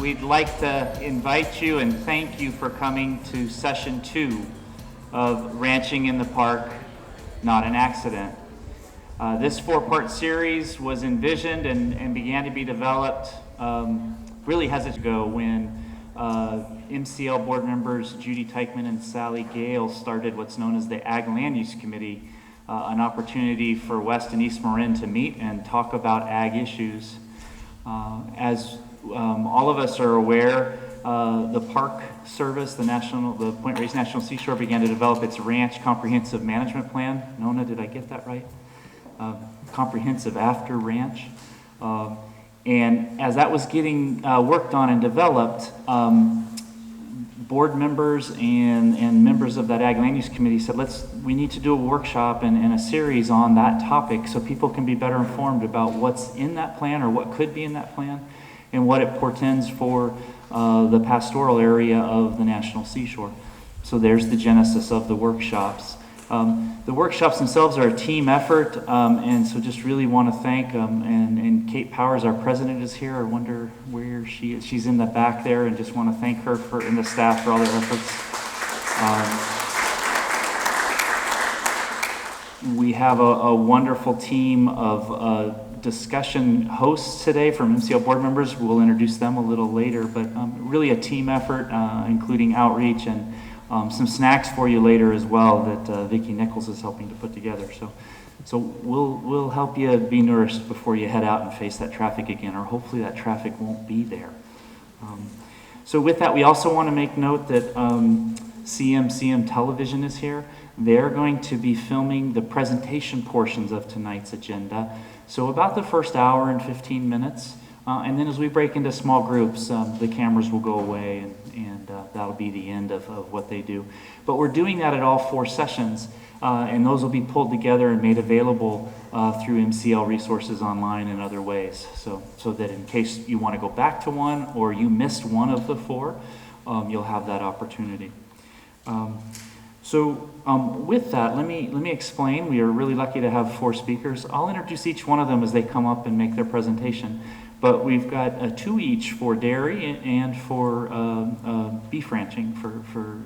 we'd like to invite you and thank you for coming to session 2 of Ranching in the Park, Not an Accident. This 4-part series was envisioned and began to be developed really has it to go when MCL board members Judy Teichman and Sally Gale started what's known as the Ag Land Use Committee, an opportunity for West and East Marin to meet and talk about ag issues. As all of us are aware, the Park Service, the Point Reyes National Seashore, began to develop its Ranch Comprehensive Management Plan. Nona, did I get that right? Comprehensive after Ranch. And as that was getting worked on and developed, board members and members of that Ag Land Use Committee said, we need to do a workshop and a series on that topic so people can be better informed about what's in that plan or what could be in that plan and what it portends for the pastoral area of the National Seashore. So there's the genesis of the workshops. The workshops themselves are a team effort, and so just really want to thank and Kate Powers, our president, is here. I wonder where she is. She's in the back there, and just want to thank her and the staff for all their efforts. We have a wonderful team of discussion hosts today from MCL board members. We'll introduce them a little later, but really a team effort, including outreach and some snacks for you later as well that Vicki Nichols is helping to put together. So we'll help you be nourished before you head out and face that traffic again, or hopefully that traffic won't be there. So with that, we also want to make note that CM Television is here. They're going to be filming the presentation portions of tonight's agenda. So about the first hour and 15 minutes. And then as we break into small groups, the cameras will go away and that'll be the end of what they do. But we're doing that at all 4 sessions, and those will be pulled together and made available through MCL resources online and other ways. So that in case you want to go back to one or you missed one of the 4, you'll have that opportunity. With that, let me explain. We are really lucky to have 4 speakers. I'll introduce each one of them as they come up and make their presentation. But we've got 2 each for dairy and for beef ranching, for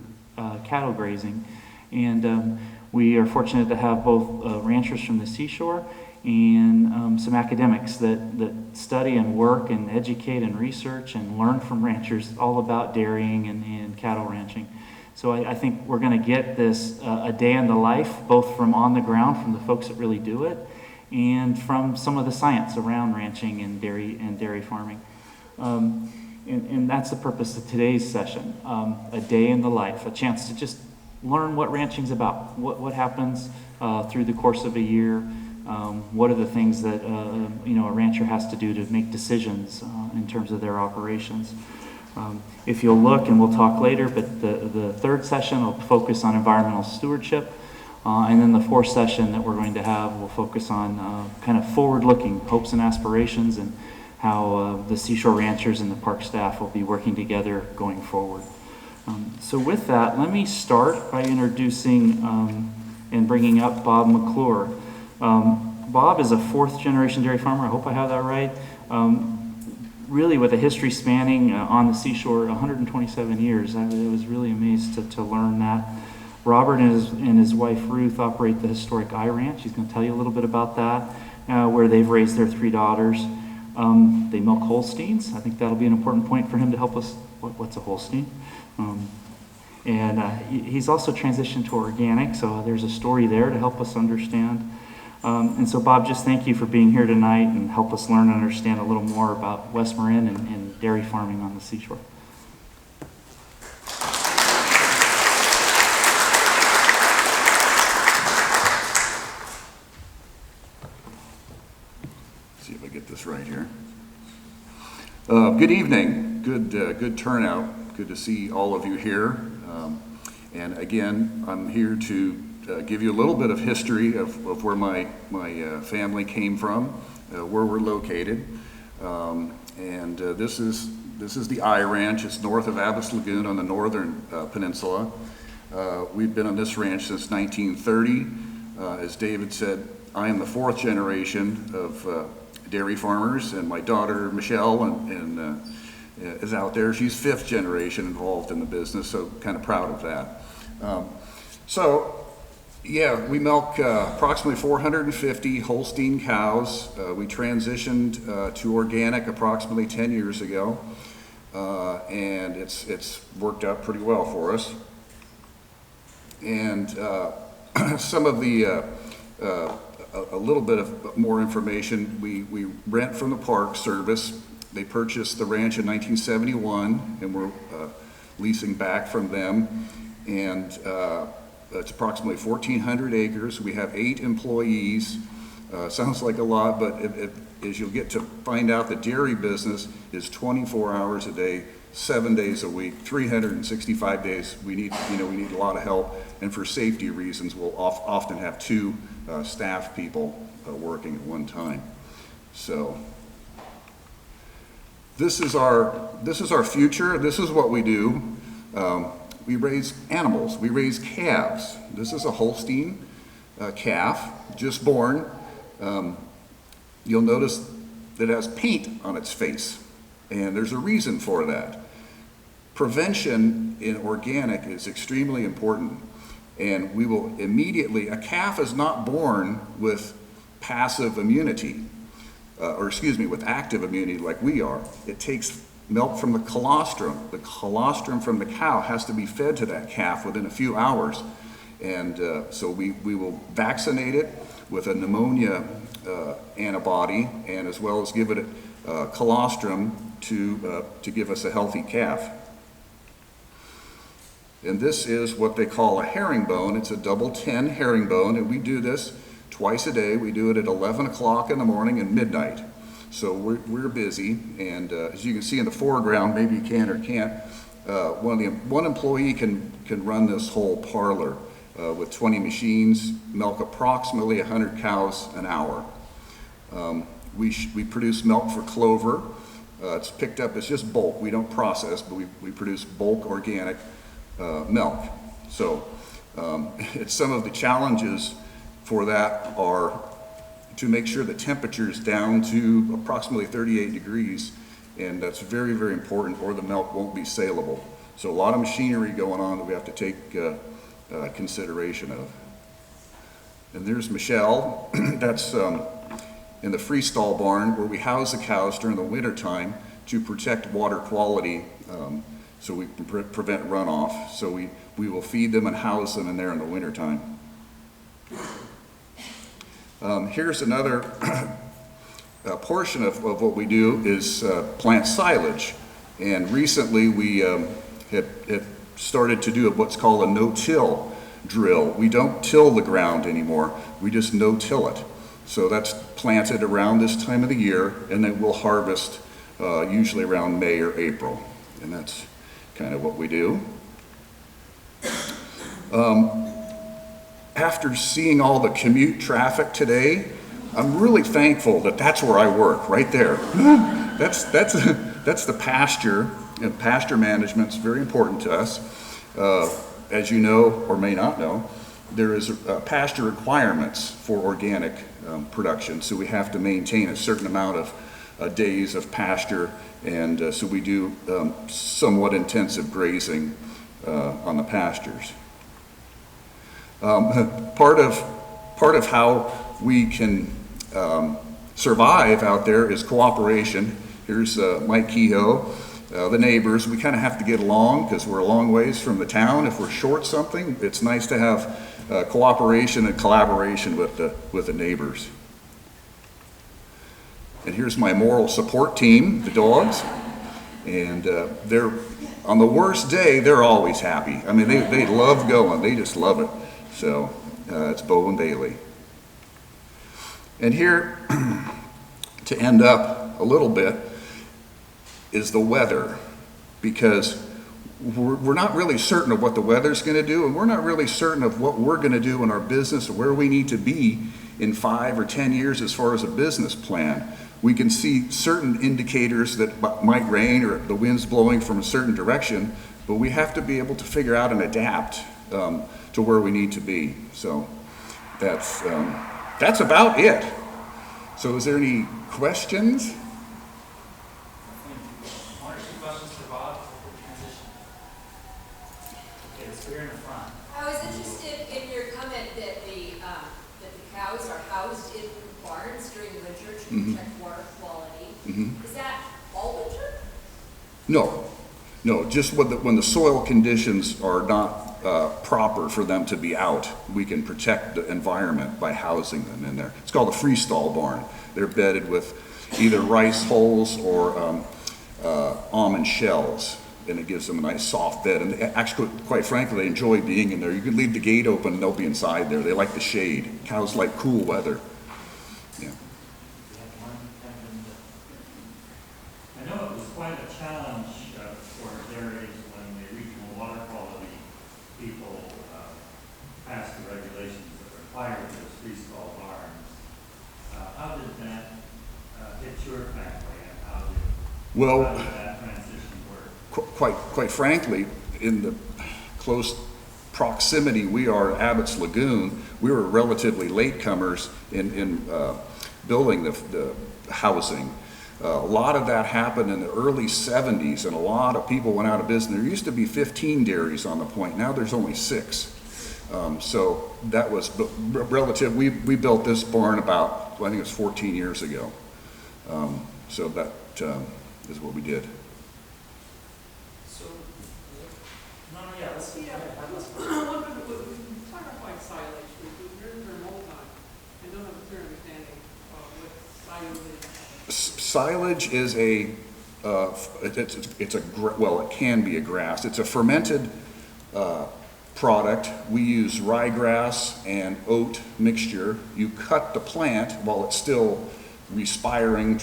cattle grazing. And we are fortunate to have both ranchers from the seashore and some academics that study and work and educate and research and learn from ranchers all about dairying and cattle ranching. So I think we're going to get this a day in the life, both from on the ground, from the folks that really do it, and from some of the science around ranching and dairy farming. And that's the purpose of today's session, a day in the life, a chance to just learn what ranching's about, what happens through the course of a year, what are the things that a rancher has to do to make decisions in terms of their operations. If you'll look, and we'll talk later, but the 3rd session will focus on environmental stewardship. And then the 4th session that we're going to have will focus on kind of forward-looking hopes and aspirations and how the seashore ranchers and the park staff will be working together going forward. So with that, let me start by introducing and bringing up Bob McClure. Bob is a 4th-generation dairy farmer. I hope I have that right. Really with a history spanning on the seashore 127 years. I was really amazed to learn that. Robert and his wife Ruth operate the historic I Ranch. He's going to tell you a little bit about that, where they've raised their 3 daughters. They milk Holsteins. I think that'll be an important point for him to help us. What's a Holstein? He's also transitioned to organic, so there's a story there to help us understand. And so Bob, just thank you for being here tonight and help us learn and understand a little more about West Marin and dairy farming on the seashore. See if I get this right here. Good evening. Good turnout. Good to see all of you here. And again, I'm here to give you a little bit of history of where my family came from, where we're located. This is the I Ranch. It's north of Abbas Lagoon on the northern peninsula. We've been on this ranch since 1930. As David said, I am the 4th generation of dairy farmers, and my daughter Michelle and is out there. She's 5th generation involved in the business, so kind of proud of that. Yeah, we milk approximately 450 Holstein cows. We transitioned to organic approximately 10 years ago, and it's worked out pretty well for us. And some of the, a little bit of more information, we rent from the Park Service. They purchased the ranch in 1971, and we're leasing back from them. And it's approximately 1,400 acres. We have 8 employees. Sounds like a lot, but as you'll get to find out, the dairy business is 24 hours a day, 7 days a week, 365 days. We need a lot of help, and for safety reasons, we'll often have 2 staff people working at one time. So this is our future. This is what we do. We raise animals. We raise calves. This is a Holstein calf, just born. You'll notice that it has paint on its face, and there's a reason for that. Prevention in organic is extremely important, and we will immediately, a calf is not born with passive immunity, with active immunity like we are. It takes milk from the colostrum. The colostrum from the cow has to be fed to that calf within a few hours. And so we will vaccinate it with a pneumonia antibody, and as well as give it colostrum to give us a healthy calf. And this is what they call a herringbone. It's a double 10 herringbone, and we do this twice a day. We do it at 11 o'clock in the morning and midnight. So we're busy, and as you can see in the foreground, maybe you can or can't, one employee can run this whole parlor with 20 machines, milk approximately 100 cows an hour. We produce milk for Clover. It's picked up as just bulk. We don't process, but we produce bulk organic milk. So it's some of the challenges for that are to make sure the temperature is down to approximately 38 degrees, and that's very, very important, or the milk won't be saleable. So a lot of machinery going on that we have to take consideration of. And there's Michelle. That's in the freestall barn where we house the cows during the winter time to protect water quality, so we can prevent runoff. So we will feed them and house them in there in the winter time. Here's another portion of what we do is plant silage. And recently we had started to do what's called a no-till drill. We don't till the ground anymore, we just no-till it. So that's planted around this time of the year, and then we'll harvest usually around May or April. And that's kind of what we do. After seeing all the commute traffic today, I'm really thankful that that's where I work, right there. That's the pasture, and pasture management is very important to us. As you know, or may not know, there is pasture requirements for organic production, so we have to maintain a certain amount of days of pasture, and so we do somewhat intensive grazing on the pastures. Part of how we can survive out there is cooperation. Here's Mike Kehoe, the neighbors. We kind of have to get along because we're a long ways from the town. If we're short something, it's nice to have cooperation and collaboration with the neighbors. And here's my moral support team, the dogs. And they're, on the worst day, they're always happy. I mean, they love going. They just love it. So it's Bo and Bailey. And here, to end up a little bit, is the weather, because we're not really certain of what the weather's going to do, and we're not really certain of what we're going to do in our business or where we need to be in 5 or 10 years as far as a business plan. We can see certain indicators that might rain or the wind's blowing from a certain direction, but we have to be able to figure out and adapt to where we need to be. So that's about it. So is there any questions? About here in the front. I was interested in your comment that the cows are housed in barns during the winter to protect water quality. Is that all winter? No, just when the soil conditions are not proper for them to be out, we can protect the environment by housing them in there. It's called a freestall barn. They're bedded with either rice hulls or almond shells, and it gives them a nice soft bed. And actually, quite frankly, they enjoy being in there. You can leave the gate open and they'll be inside there. They like the shade. Cows like cool weather. Yeah. I know it was quite a challenge for dairies when the regional water quality people passed the regulations that required those freestall barns. How did that hit your family, and how did that transition work? Quite frankly, in the close proximity we are at Abbott's Lagoon, we were relatively latecomers in building the housing. A lot of that happened in the early 70s, and a lot of people went out of business. There used to be 15 dairies on the point. Now there's only 6. So that was relative. We built this barn about, I think it was 14 years ago. So that is what we did. So, yeah, let's see. Clarify silage, we've heard for a long time. I don't have a clear understanding of what silage is. Silage is it can be a grass. It's a fermented product. We use ryegrass and oat mixture. You cut the plant while it's still respirating,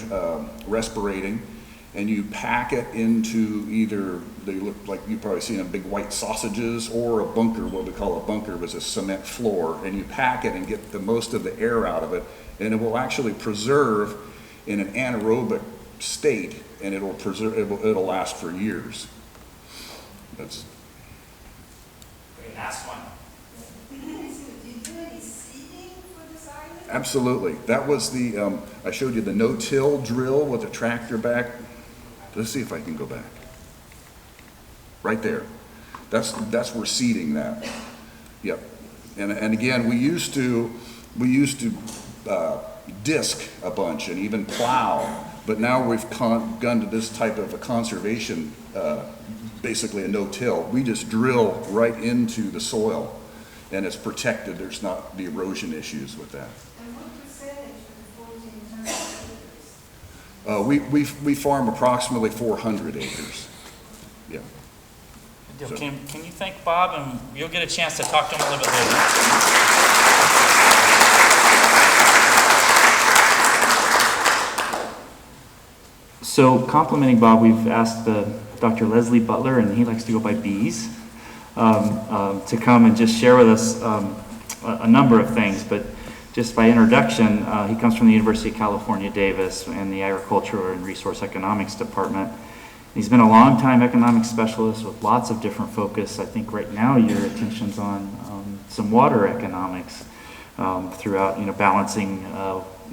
and you pack it into either, they look like you've probably seen them, big white sausages, or a bunker. What we call a bunker was a cement floor, and you pack it and get the most of the air out of it, and it will actually preserve in an anaerobic state, and it'll last for years. That's Okay, last one. Do you do any seeding for the silage? absolutely. That was the I showed you the no-till drill with a tractor back. Let's see if I can go back. Right there. That's we're seeding that. Yep. And again, we used to disc a bunch and even plow, but now we've gone to this type of a conservation, basically a no-till. We just drill right into the soil, and it's protected. There's not the erosion issues with that. And what percentage of the 1400 acres? We farm approximately 400 acres. Yeah. Good deal. So- Can you thank Bob, and you'll get a chance to talk to him a little bit later. So complimenting Bob, we've asked Dr. Leslie Butler, and he likes to go by Bees, to come and just share with us a number of things. But just by introduction, he comes from the University of California, Davis, and the Agricultural and Resource Economics Department. He's been a long-time economics specialist with lots of different focus. I think right now your attention's on some water economics throughout, balancing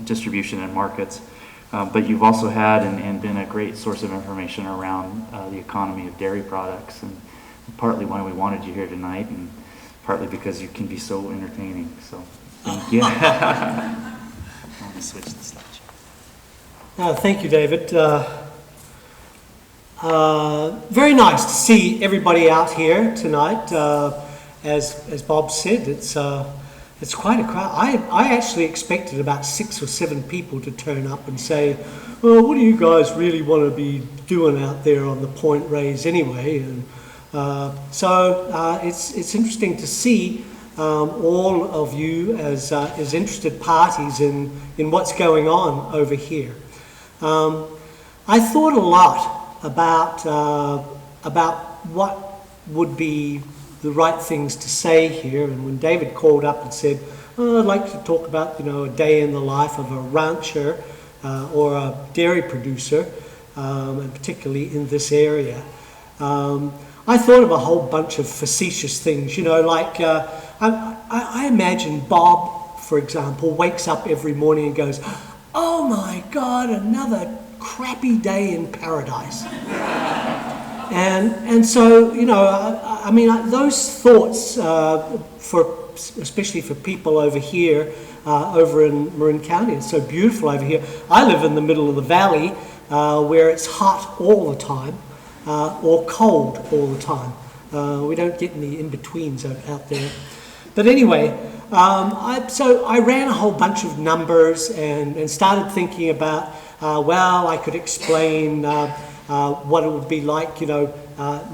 distribution and markets. But you've also had and been a great source of information around the economy of dairy products, and partly why we wanted you here tonight, and partly because you can be so entertaining. So thank you. I'm going to switch the slide. Thank you, David. Very nice to see everybody out here tonight. As Bob said, it's quite a crowd. I actually expected about 6 or 7 people to turn up and say, well, what do you guys really want to be doing out there on the Point Raise anyway? And so it's interesting to see all of you as interested parties in what's going on over here. I thought a lot about what would be the right things to say here, and when David called up and said, oh, I'd like to talk about a day in the life of a rancher or a dairy producer, and particularly in this area, I thought of a whole bunch of facetious things, like I imagine Bob, for example, wakes up every morning and goes, oh my God, another crappy day in paradise. And so, those thoughts, especially for people over here, over in Marin County, it's so beautiful over here. I live in the middle of the valley where it's hot all the time or cold all the time. We don't get any in-betweens out there. But anyway, so I ran a whole bunch of numbers and started thinking about, I could explain what it would be like,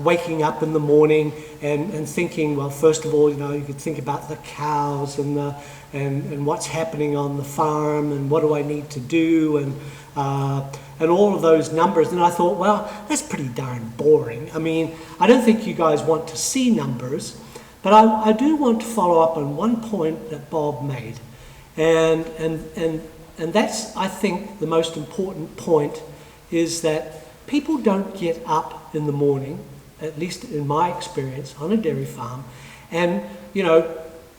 waking up in the morning and thinking, well, first of all, you could think about the cows and what's happening on the farm and what do I need to do and all of those numbers. And I thought, well, that's pretty darn boring. I mean, I don't think you guys want to see numbers, but I do want to follow up on one point that Bob made. And that's, I think, the most important point is that people don't get up in the morning, at least in my experience, on a dairy farm, and,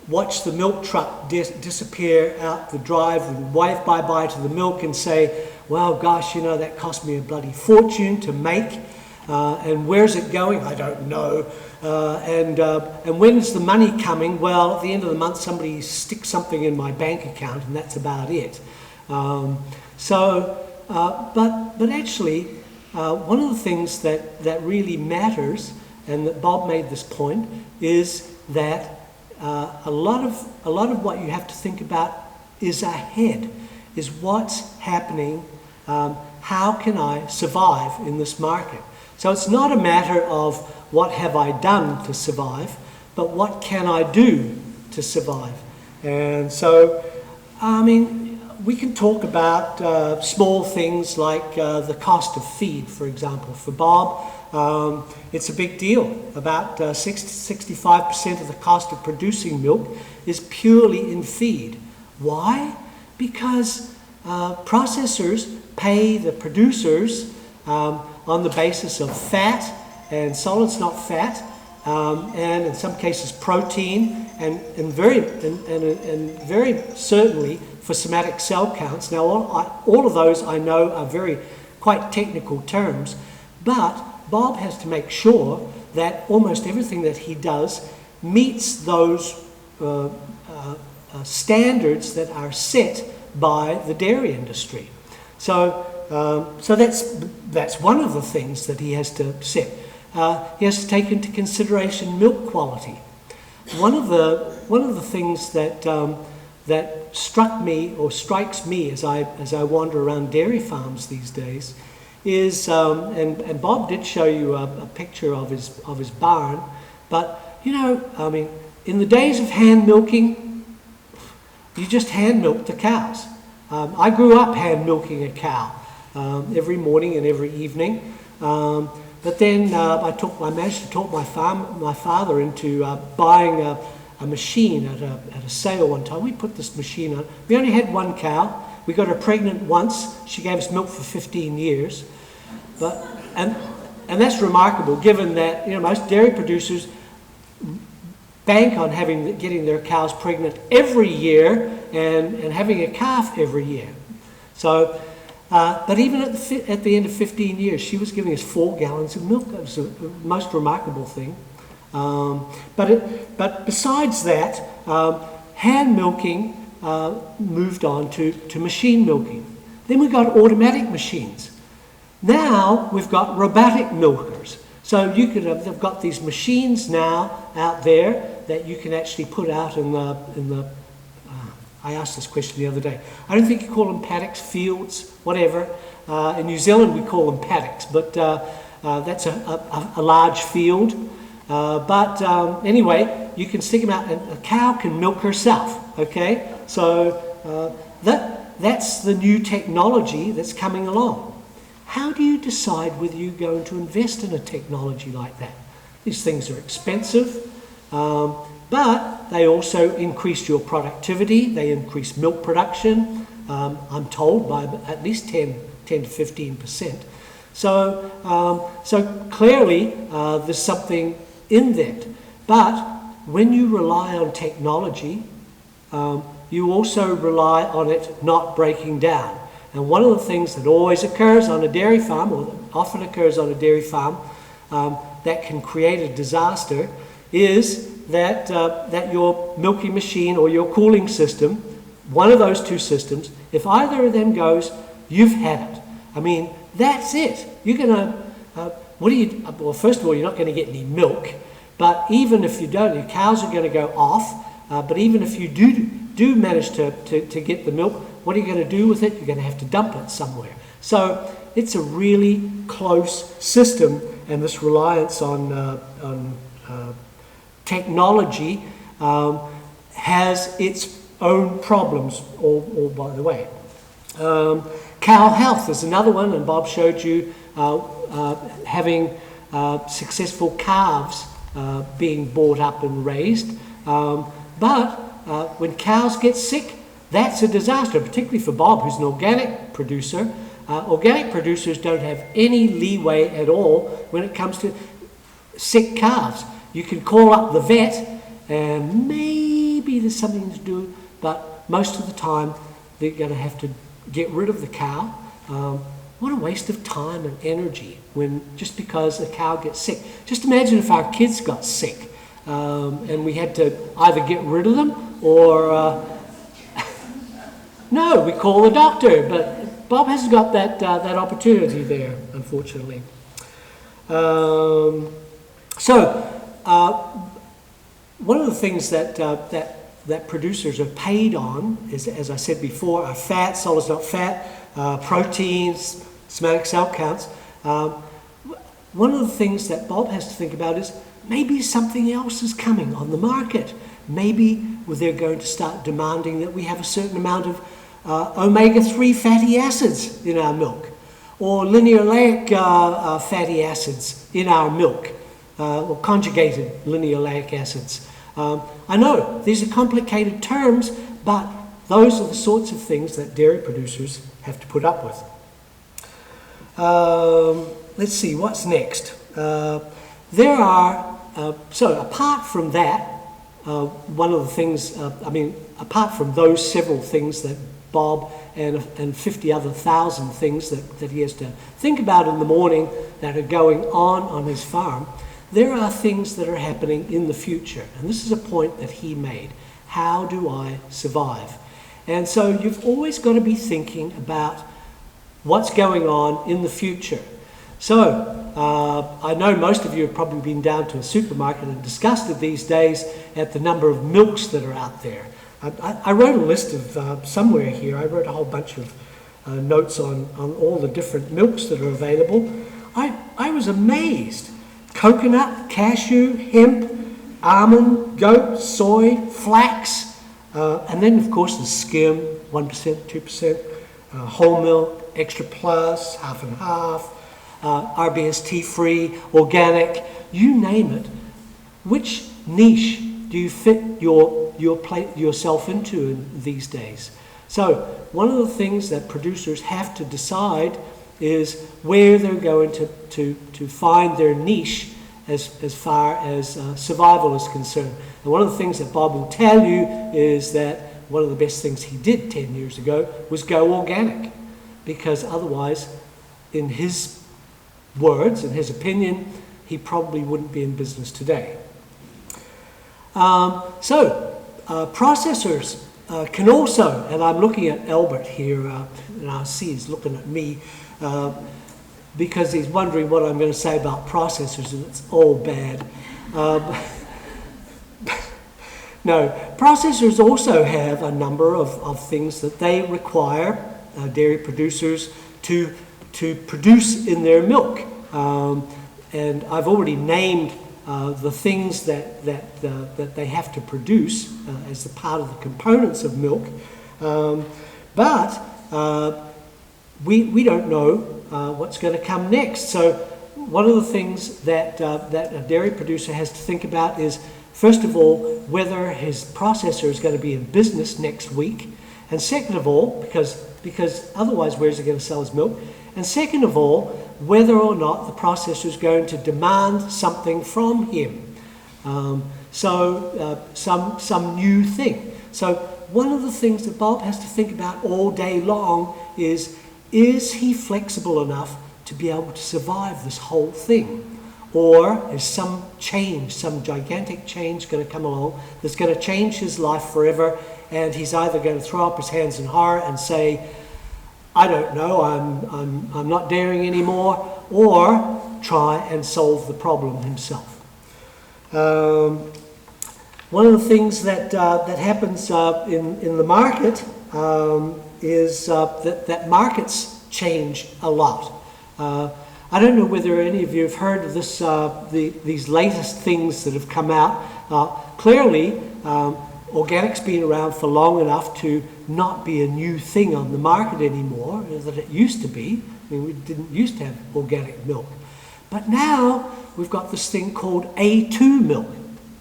watch the milk truck disappear out the drive and wave bye-bye to the milk and say, well, gosh, that cost me a bloody fortune to make, and where's it going? I don't know. And when's the money coming? Well, at the end of the month, somebody sticks something in my bank account, and that's about it. But actually, one of the things that really matters, and that Bob made this point, is that a lot of what you have to think about is ahead, is what's happening. How can I survive in this market? So it's not a matter of what have I done to survive, but what can I do to survive? And so, we can talk about small things like the cost of feed, for example. For Bob, it's a big deal. About 65% of the cost of producing milk is purely in feed. Why? Because processors pay the producers on the basis of fat and solids not fat, and in some cases protein, and very certainly for somatic cell counts. Now all of those I know are quite technical terms, but Bob has to make sure that almost everything that he does meets those standards that are set by the dairy industry. So that's one of the things that he has to set. He has to take into consideration milk quality. One of the things that struck me or strikes me as I wander around dairy farms these days is, and Bob did show you a picture of his barn, but in the days of hand milking, you just hand milked the cows. I grew up hand milking a cow every morning and every evening. But then I managed to talk my father into buying a machine at a sale one time. We put this machine on. We only had one cow. We got her pregnant once. She gave us milk for 15 years. And that's remarkable, given that most dairy producers bank on getting their cows pregnant every year and having a calf every year. So. But even at the end of 15 years, she was giving us 4 gallons of milk. That was the most remarkable thing. But besides that, hand milking moved on to machine milking. Then we got automatic machines. Now we've got robotic milkers. So they've got these machines now out there that you can actually put out in the I asked this question the other day. I don't think you call them paddocks, fields, whatever. In New Zealand we call them paddocks, but that's a large field. Anyway, you can stick them out, and a cow can milk herself. Okay, so that's the new technology that's coming along. How do you decide whether you're going to invest in a technology like that? These things are expensive. But they also increase your productivity, they increase milk production, I'm told, by at least 10 to 15%. So clearly there's something in that. But when you rely on technology, you also rely on it not breaking down. And one of the things that always occurs on a dairy farm, or often occurs on a dairy farm, that can create a disaster is that your milking machine or your cooling system, one of those two systems, if either of them goes, you've had it. I mean, that's it. You're going to, well, first of all, you're not going to get any milk, but even if you don't, your cows are going to go off, but even if you do manage to get the milk, what are you going to do with it? You're going to have to dump it somewhere. So it's a really close system, and this reliance on technology has its own problems, all by the way. Cow health is another one, and Bob showed you having successful calves being brought up and raised. But when cows get sick, that's a disaster, particularly for Bob, who's an organic producer. Organic producers don't have any leeway at all when it comes to sick calves. You can call up the vet, and maybe there's something to do, but most of the time they're going to have to get rid of the cow. What a waste of time and energy just because a cow gets sick. Just imagine if our kids got sick and we had to either get rid of them or no, we call the doctor. But Bob hasn't got that opportunity there, unfortunately. One of the things that producers are paid on is, as I said before, are fat, solids not fat, proteins, somatic cell counts. One of the things that Bob has to think about is maybe something else is coming on the market. Maybe they're going to start demanding that we have a certain amount of omega-3 fatty acids in our milk, or lineoleic fatty acids in our milk, or conjugated lineoleic acids. I know these are complicated terms, but those are the sorts of things that dairy producers have to put up with. Let's see, what's next? There are, so apart from that, one of the things, apart from those several things that Bob and 50 other thousand things that he has to think about in the morning that are going on his farm, there are things that are happening in the future. And this is a point that he made. How do I survive? And so you've always got to be thinking about what's going on in the future. So I know most of you have probably been down to a supermarket and disgusted these days at the number of milks that are out there. I wrote a list of, somewhere here, I wrote a whole bunch of notes on all the different milks that are available. I was amazed. Coconut, cashew, hemp, almond, goat, soy, flax, and then of course the skim, 1%, 2%, whole milk, extra plus, half and half, RBST free, organic, you name it. Which niche do you fit yourself into in these days? So one of the things that producers have to decide is where they're going to find their niche as far as survival is concerned. And one of the things that Bob will tell you is that one of the best things he did 10 years ago was go organic, because otherwise, in his words, in his opinion, he probably wouldn't be in business today. Processors can also, and I'm looking at Albert here, and I see he's looking at me, because he's wondering what I'm going to say about processors, and it's all bad. No, processors also have a number of things that they require dairy producers to produce in their milk. And I've already named the things that they have to produce as a part of the components of milk. But we don't know what's going to come next. So one of the things that a dairy producer has to think about is, first of all, whether his processor is going to be in business next week. And second of all, because otherwise where's he going to sell his milk? And second of all, whether or not the processor is going to demand something from him. Some new thing. So one of the things that Bob has to think about all day long is he flexible enough to be able to survive this whole thing? or is some change, some gigantic change going to come along that's going to change his life forever, and he's either going to throw up his hands in horror and say, I don't know, I'm not daring anymore, or try and solve the problem himself. One of the things that happens in the market is that markets change a lot. I don't know whether any of you have heard of this, these latest things that have come out. Clearly, organic's been around for long enough to not be a new thing on the market anymore, that it used to be. I mean, we didn't used to have organic milk. But now we've got this thing called A2 milk.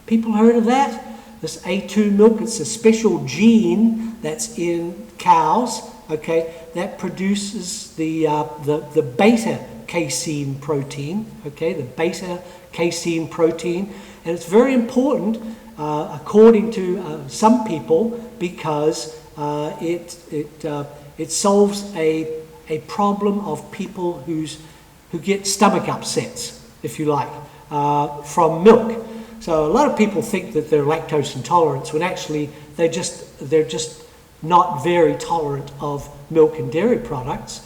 People heard of that? This A2 milk, it's a special gene that's in cows, okay, that produces the beta casein protein, okay, the beta casein protein, and it's very important according to some people because it solves a problem of people who get stomach upsets, if you like, from milk. So a lot of people think that they're lactose intolerant when actually they're just not very tolerant of milk and dairy products.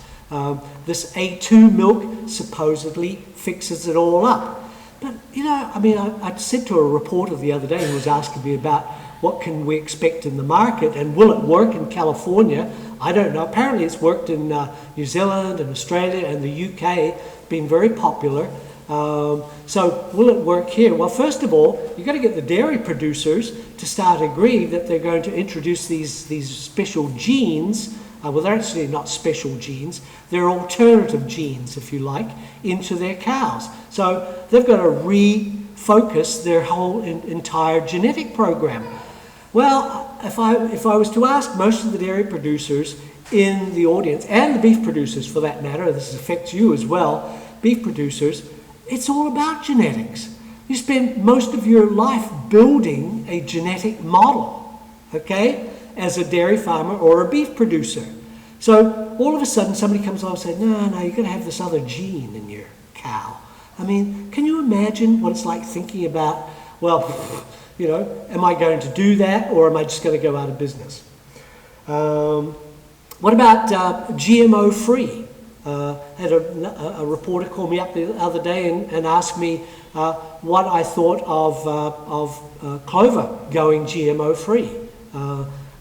This A2 milk supposedly fixes it all up. But, you know, I mean, I said to a reporter the other day who was asking me about what can we expect in the market and will it work in California? I don't know. Apparently it's worked in New Zealand and Australia and the UK, been very popular. So will it work here? Well, first of all, you've got to get the dairy producers to start agreeing that they're going to introduce these special genes. Well, they're actually not special genes. They're alternative genes, if you like, into their cows. So they've got to refocus their whole entire genetic program. Well, if I was to ask most of the dairy producers in the audience, and the beef producers for that matter, this affects you as well, beef producers, it's all about genetics. You spend most of your life building a genetic model, okay, as a dairy farmer or a beef producer. So all of a sudden somebody comes along and says, no, you're going to have this other gene in your cow. I mean, can you imagine what it's like thinking about, well, you know, am I going to do that or am I just going to go out of business? What about GMO free? Had a reporter call me up the other day and asked me what I thought of clover going GMO free.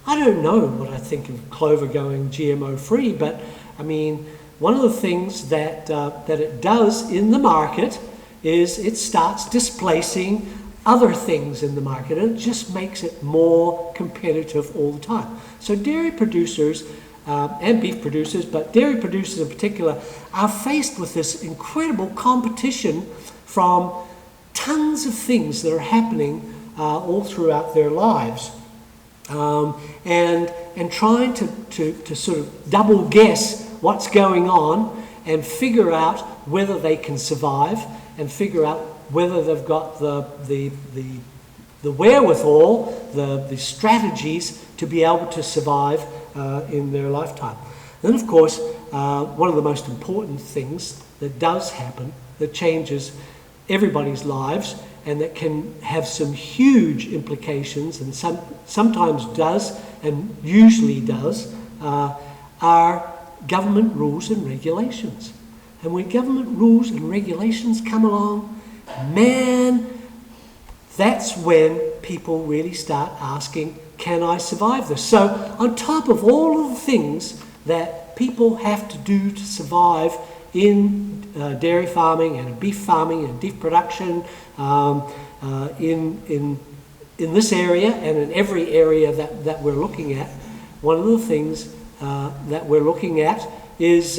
I don't know what I think of clover going GMO free, but I mean, one of the things that it does in the market is it starts displacing other things in the market, and it just makes it more competitive all the time. So dairy producers and beef producers, but dairy producers in particular, are faced with this incredible competition from tons of things that are happening all throughout their lives. And trying to sort of double guess what's going on and figure out whether they can survive and figure out whether they've got the wherewithal, the strategies to be able to survive in their lifetime. Then, of course, one of the most important things that does happen, that changes everybody's lives and that can have some huge implications, and sometimes does and usually does, are government rules and regulations. And when government rules and regulations come along, man, that's when people really start asking, can I survive this? So on top of all of the things that people have to do to survive in dairy farming and beef farming and beef production, in this area and in every area that we're looking at, one of the things that we're looking at is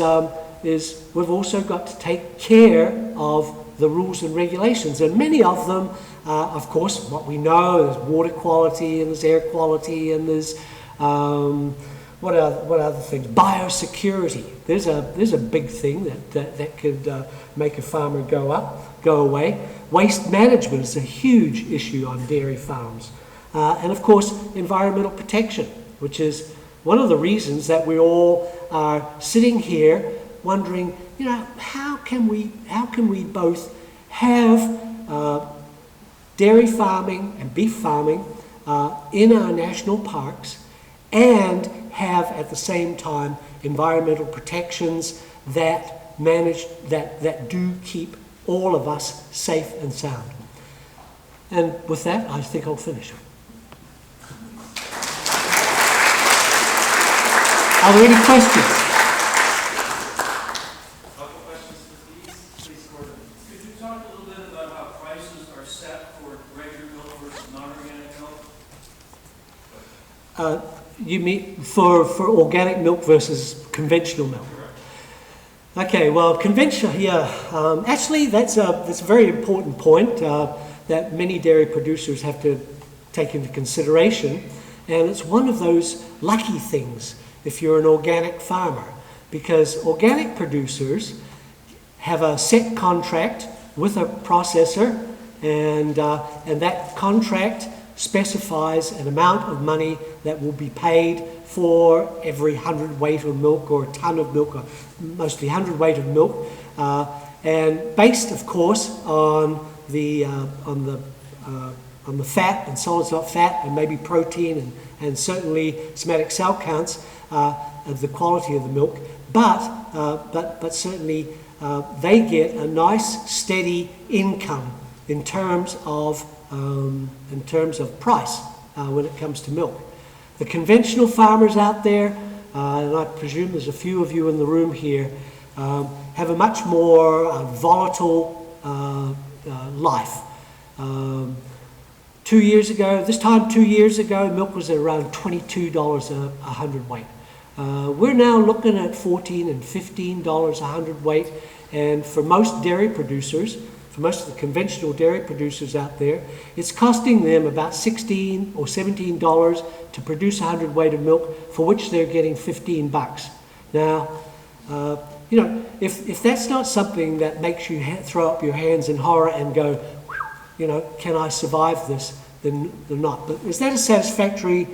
we've also got to take care of the rules and regulations, and many of them, of course, what we know, there's water quality and there's air quality and there's what other things? Biosecurity. There's a big thing that could make a farmer go away. Waste management is a huge issue on dairy farms, and of course, environmental protection, which is one of the reasons that we all are sitting here wondering, you know, how can we both have dairy farming and beef farming in our national parks, and have at the same time environmental protections that do keep all of us safe and sound. And with that, I think I'll finish. Are there any questions? Couple questions for these, please, Gordon. Could you talk a little bit about how prices are set for regular milk versus non-organic milk? You mean for organic milk versus conventional milk? Correct. Okay, well, conventional, actually that's a very important point that many dairy producers have to take into consideration, and it's one of those lucky things if you're an organic farmer, because organic producers have a set contract with a processor, and that contract specifies an amount of money that will be paid for every 100 weight of milk or a ton of milk, or mostly 100 weight of milk, and based, of course, on the fat and solids not fat, and maybe protein and certainly somatic cell counts of the quality of the milk, but certainly they get a nice steady income in terms of price when it comes to milk. The conventional farmers out there, and I presume there's a few of you in the room here, have a much more volatile life. 2 years ago, this time 2 years ago, milk was at around $22 a hundredweight. We're now looking at $14 and $15 a hundredweight, and for most dairy producers, for most of the conventional dairy producers out there, it's costing them about $16 or $17 to produce a hundredweight of milk, for which they're getting $15. Now, if that's not something that makes you throw up your hands in horror and go, can I survive this, then not. But is that a satisfactory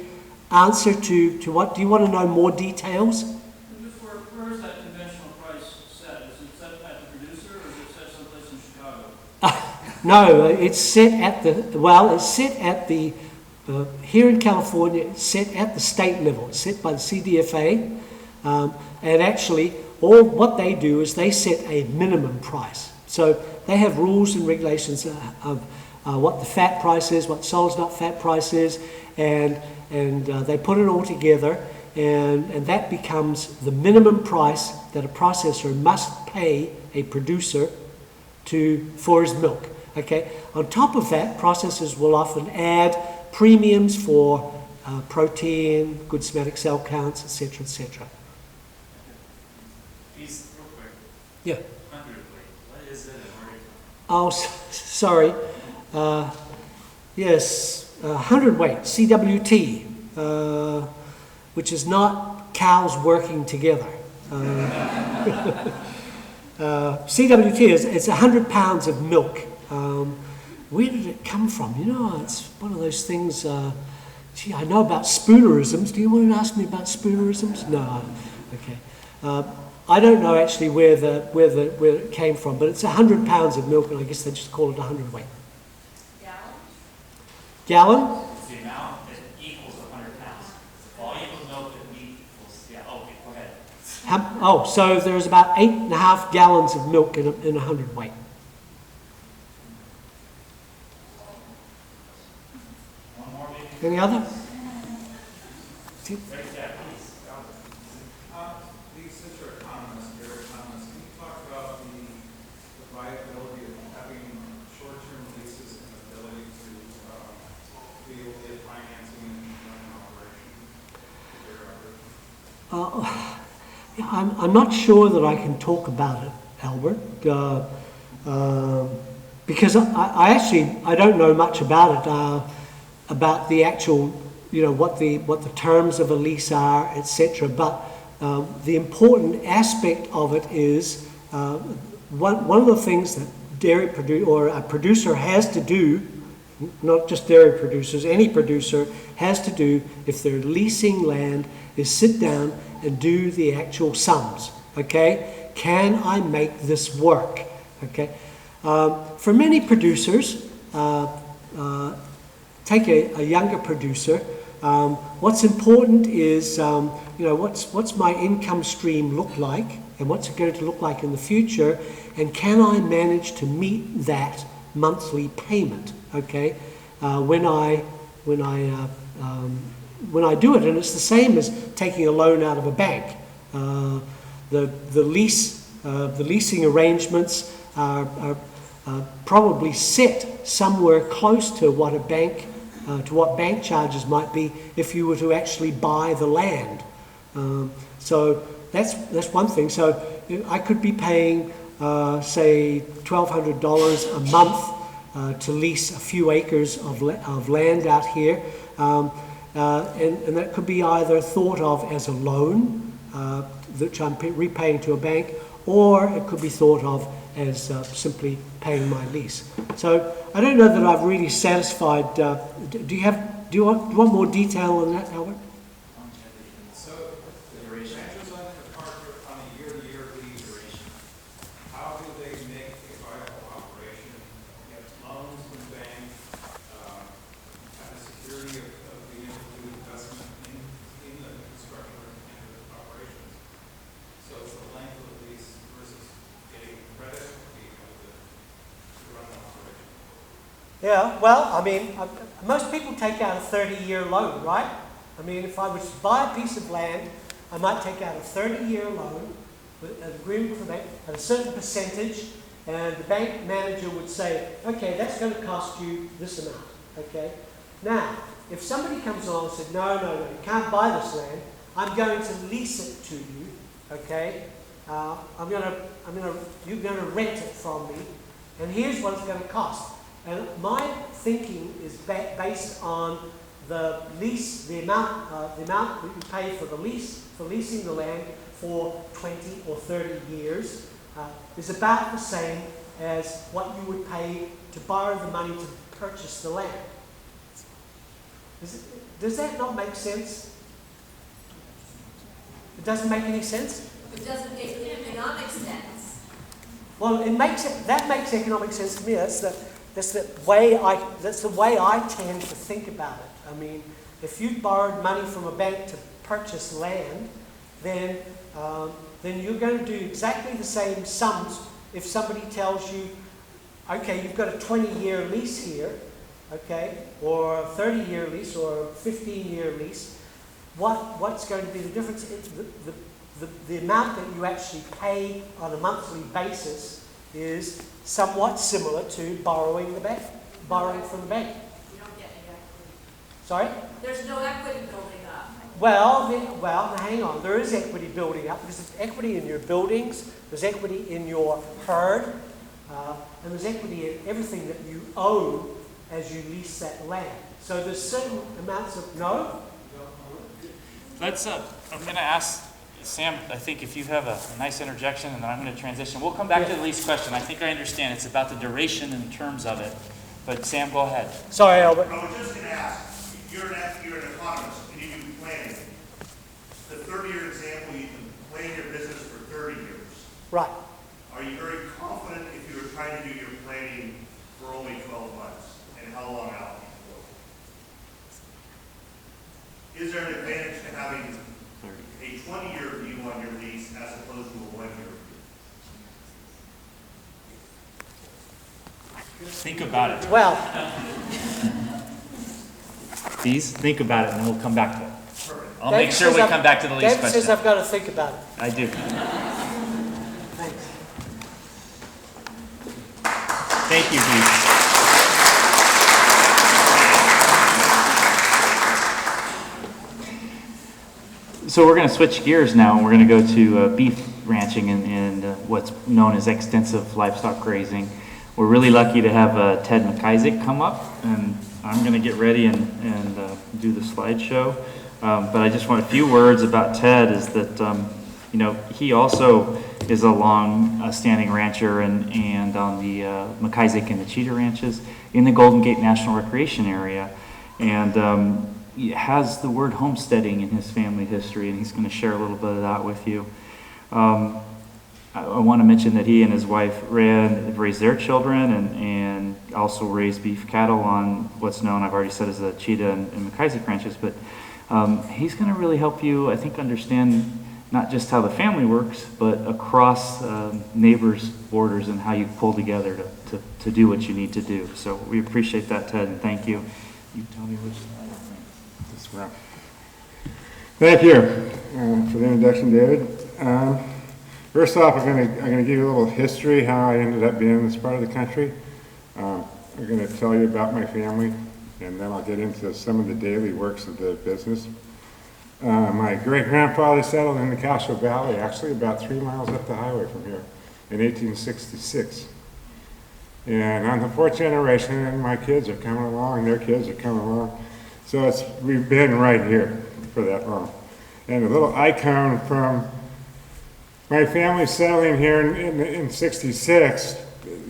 answer to what? Do you want to know more details? And just where is that conventional price set? Is it set at the producer, or is it set someplace in Chicago? No, it's set at the, here in California, it's set at the state level. It's set by the CDFA. And actually, what they do is they set a minimum price. So they have rules and regulations of what the fat price is, what solids not fat price is, and they put it all together, and that becomes the minimum price that a processor must pay a producer for his milk. Okay. On top of that, processors will often add premiums for protein, good somatic cell counts, etc., etc. Please, real quick. Yeah. 100 weight. What is it and where do you Oh, sorry. Yes, 100 weight, CWT, which is not cows working together. CWT it's 100 pounds of milk. Where did it come from? It's one of those things. I know about spoonerisms. Do you want to ask me about spoonerisms? No. Okay. I don't know actually where it came from, but it's 100 pounds of milk, and I guess they just call it 100 weight. Gallon? It's the amount that equals 100 pounds. The volume of milk that we equals, okay, go ahead. So there's about 8.5 gallons of milk in 100 weight. One more maybe? Any other? Right there, please. Since you're economists, can you talk about the viability of having short-term leases and ability to get financing and run an operation? I'm not sure that I can talk about it, Albert, because I don't know much about it, about the actual, what the terms of a lease are, etc. But the important aspect of it is one of the things that a producer has to do, not just dairy producers, any producer has to do if they're leasing land, is sit down and do the actual sums. Okay, can I make this work? Okay. for many producers, take a younger producer, what's important is, what's my income stream look like, and what's it going to look like in the future, and can I manage to meet that monthly payment? Okay, when I do it, and it's the same as taking a loan out of a bank. The leasing arrangements are probably set somewhere close to what a bank, to what bank charges might be if you were to actually buy the land. So that's one thing. So I could be paying, say, $1,200 a month to lease a few acres of land out here, and that could be either thought of as a loan, which I'm repaying to a bank, or it could be thought of as simply paying my lease. So I don't know that I've really satisfied. Do you want more detail on that, Albert? So, the ranchers on the park on a year-to-year lease, how do they make a viable operation? Get loans from the bank, have the security of being able to do investment in the construction and the operations. So it's the length of the lease versus getting credit to be able to run an operation. Yeah, well, I mean, most people take out a 30-year loan, right? I mean, if I was to buy a piece of land, I might take out a 30-year loan with an agreement with the bank at a certain percentage, and the bank manager would say, okay, that's going to cost you this amount, okay? Now, if somebody comes along and said, no, you can't buy this land, I'm going to lease it to you, okay? You're going to rent it from me, and here's what it's going to cost. And my thinking is based on the lease, the amount that you pay for the lease, for leasing the land for 20 or 30 years, is about the same as what you would pay to borrow the money to purchase the land. Does that not make sense? It doesn't make any sense? It doesn't make economic sense. Well, that makes economic sense to me. That's the way I tend to think about it. I mean, if you borrowed money from a bank to purchase land, then you're going to do exactly the same sums if somebody tells you, okay, you've got a 20-year lease here, okay, or a 30-year lease or a 15-year lease. What's going to be the difference? The amount that you actually pay on a monthly basis is somewhat similar to borrowing from the bank. You don't get any equity. Sorry? There's no equity building up. Well, hang on. There is equity building up because there's equity in your buildings, there's equity in your herd, and there's equity in everything that you own as you lease that land. So there's certain amounts of no. I'm going to ask Sam, I think if you have a nice interjection, and then I'm going to transition. We'll come back to the lease question. I think I understand. It's about the duration and the terms of it. But Sam, go ahead. Sorry, Albert. I was just going to ask, you're an economist, and you do planning. The 30-year example, you can plan your business for 30 years. Right. Are you very confident if you were trying to do your planning for only 12 months? And how long out? Is there an advantage to having a 20-year view on your lease as opposed to a 1-year view? Think about it. Well, Please think about it, and then we'll come back to it. Perfect. I'll make sure we come back to the lease David question. says I've got to think about it. I do. Thanks. Thank you, Pete. So we're going to switch gears now, and we're going to go to beef ranching and what's known as extensive livestock grazing. We're really lucky to have Ted McIsaac come up, and I'm going to get ready and do the slideshow. But I just want a few words about Ted is that, he also is a long-standing rancher and on the McIsaac and the Cheetah ranches in the Golden Gate National Recreation Area. And he has the word homesteading in his family history, and he's going to share a little bit of that with you. I want to mention that he and his wife raised their children and also raised beef cattle on what's known, I've already said, as the Cheetah and McIsaac ranches. But he's going to really help you, I think, understand not just how the family works, but across neighbors' borders and how you pull together to do what you need to do. So we appreciate that, Ted, and thank you. You tell me which slide. This round. Thank you for the introduction, David. First off, I'm going to give you a little history how I ended up being in this part of the country. I'm going to tell you about my family, and then I'll get into some of the daily works of the business. My great-grandfather settled in the Castro Valley, actually about 3 miles up the highway from here, in 1866. And I'm the fourth generation, and my kids are coming along, and their kids are coming along. So we've been right here for that long. And a little icon from my family settling here in 66,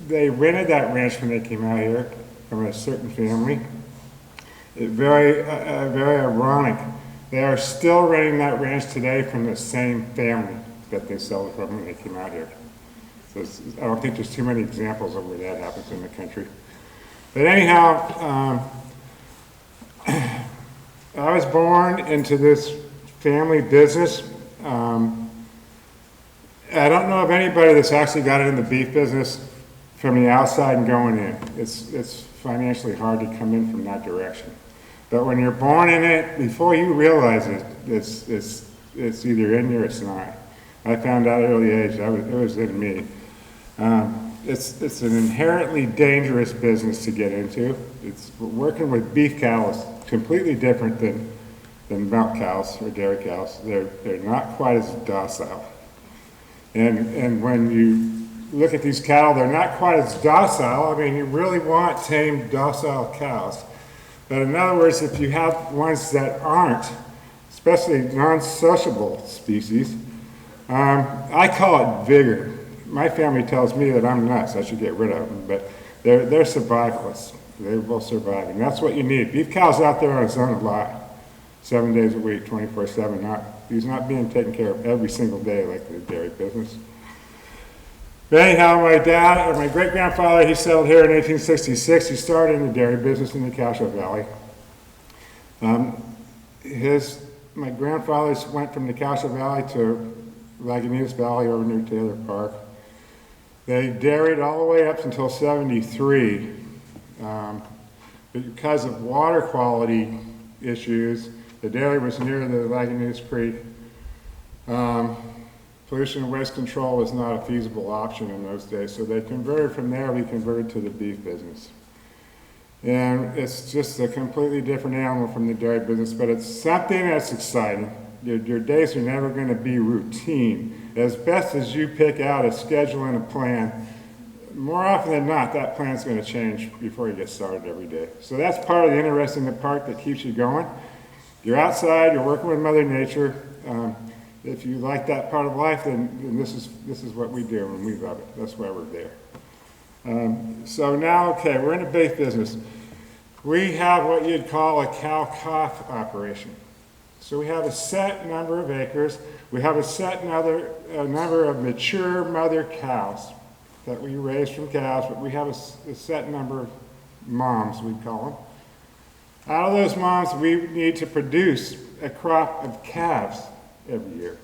they rented that ranch when they came out here from a certain family. Very ironic. They are still renting that ranch today from the same family that they settled from when they came out here. So I don't think there's too many examples of where that happens in the country. But anyhow, I was born into this family business. I don't know of anybody that's actually got into the beef business from the outside and going in. It's financially hard to come in from that direction. But when you're born in it, before you realize it, it's either in you or it's not. I found out at an early age it was in me. It's an inherently dangerous business to get into. It's working with beef cattle is completely different than milk cows or dairy cows. They're not quite as docile. And when you look at these cattle, they're not quite as docile. I mean, you really want tame, docile cows. But in other words, if you have ones that aren't, especially non-sociable species, I call it vigor. My family tells me that I'm nuts, I should get rid of them, but they're survivalists. They will survive, and that's what you need. Beef cows out there on its own a lot, 7 days a week, 24/7. He's not being taken care of every single day like the dairy business. But anyhow, my great-grandfather, he settled here in 1866. He started in the dairy business in the Castro Valley. My grandfathers went from the Castro Valley to Lagunitas Valley over near Taylor Park. They dairied all the way up until 73. Because of water quality issues, the dairy was near the Lagunitas Creek. Pollution and waste control was not a feasible option in those days, so they converted from there, we converted to the beef business. And it's just a completely different animal from the dairy business, but it's something that's exciting. Your days are never going to be routine. As best as you pick out a schedule and a plan, more often than not, that plan's going to change before you get started every day. So that's part of the interesting part that keeps you going. You're outside, you're working with Mother Nature. If you like that part of life, then this is what we do, and we love it. That's why we're there. So now, okay, we're in the beef business. We have what you'd call a cow-calf operation. So we have a set number of acres. We have a set number of mature mother cows that we raise from cows, but we have a set number of moms, we call them. Out of those moms, we need to produce a crop of calves every year.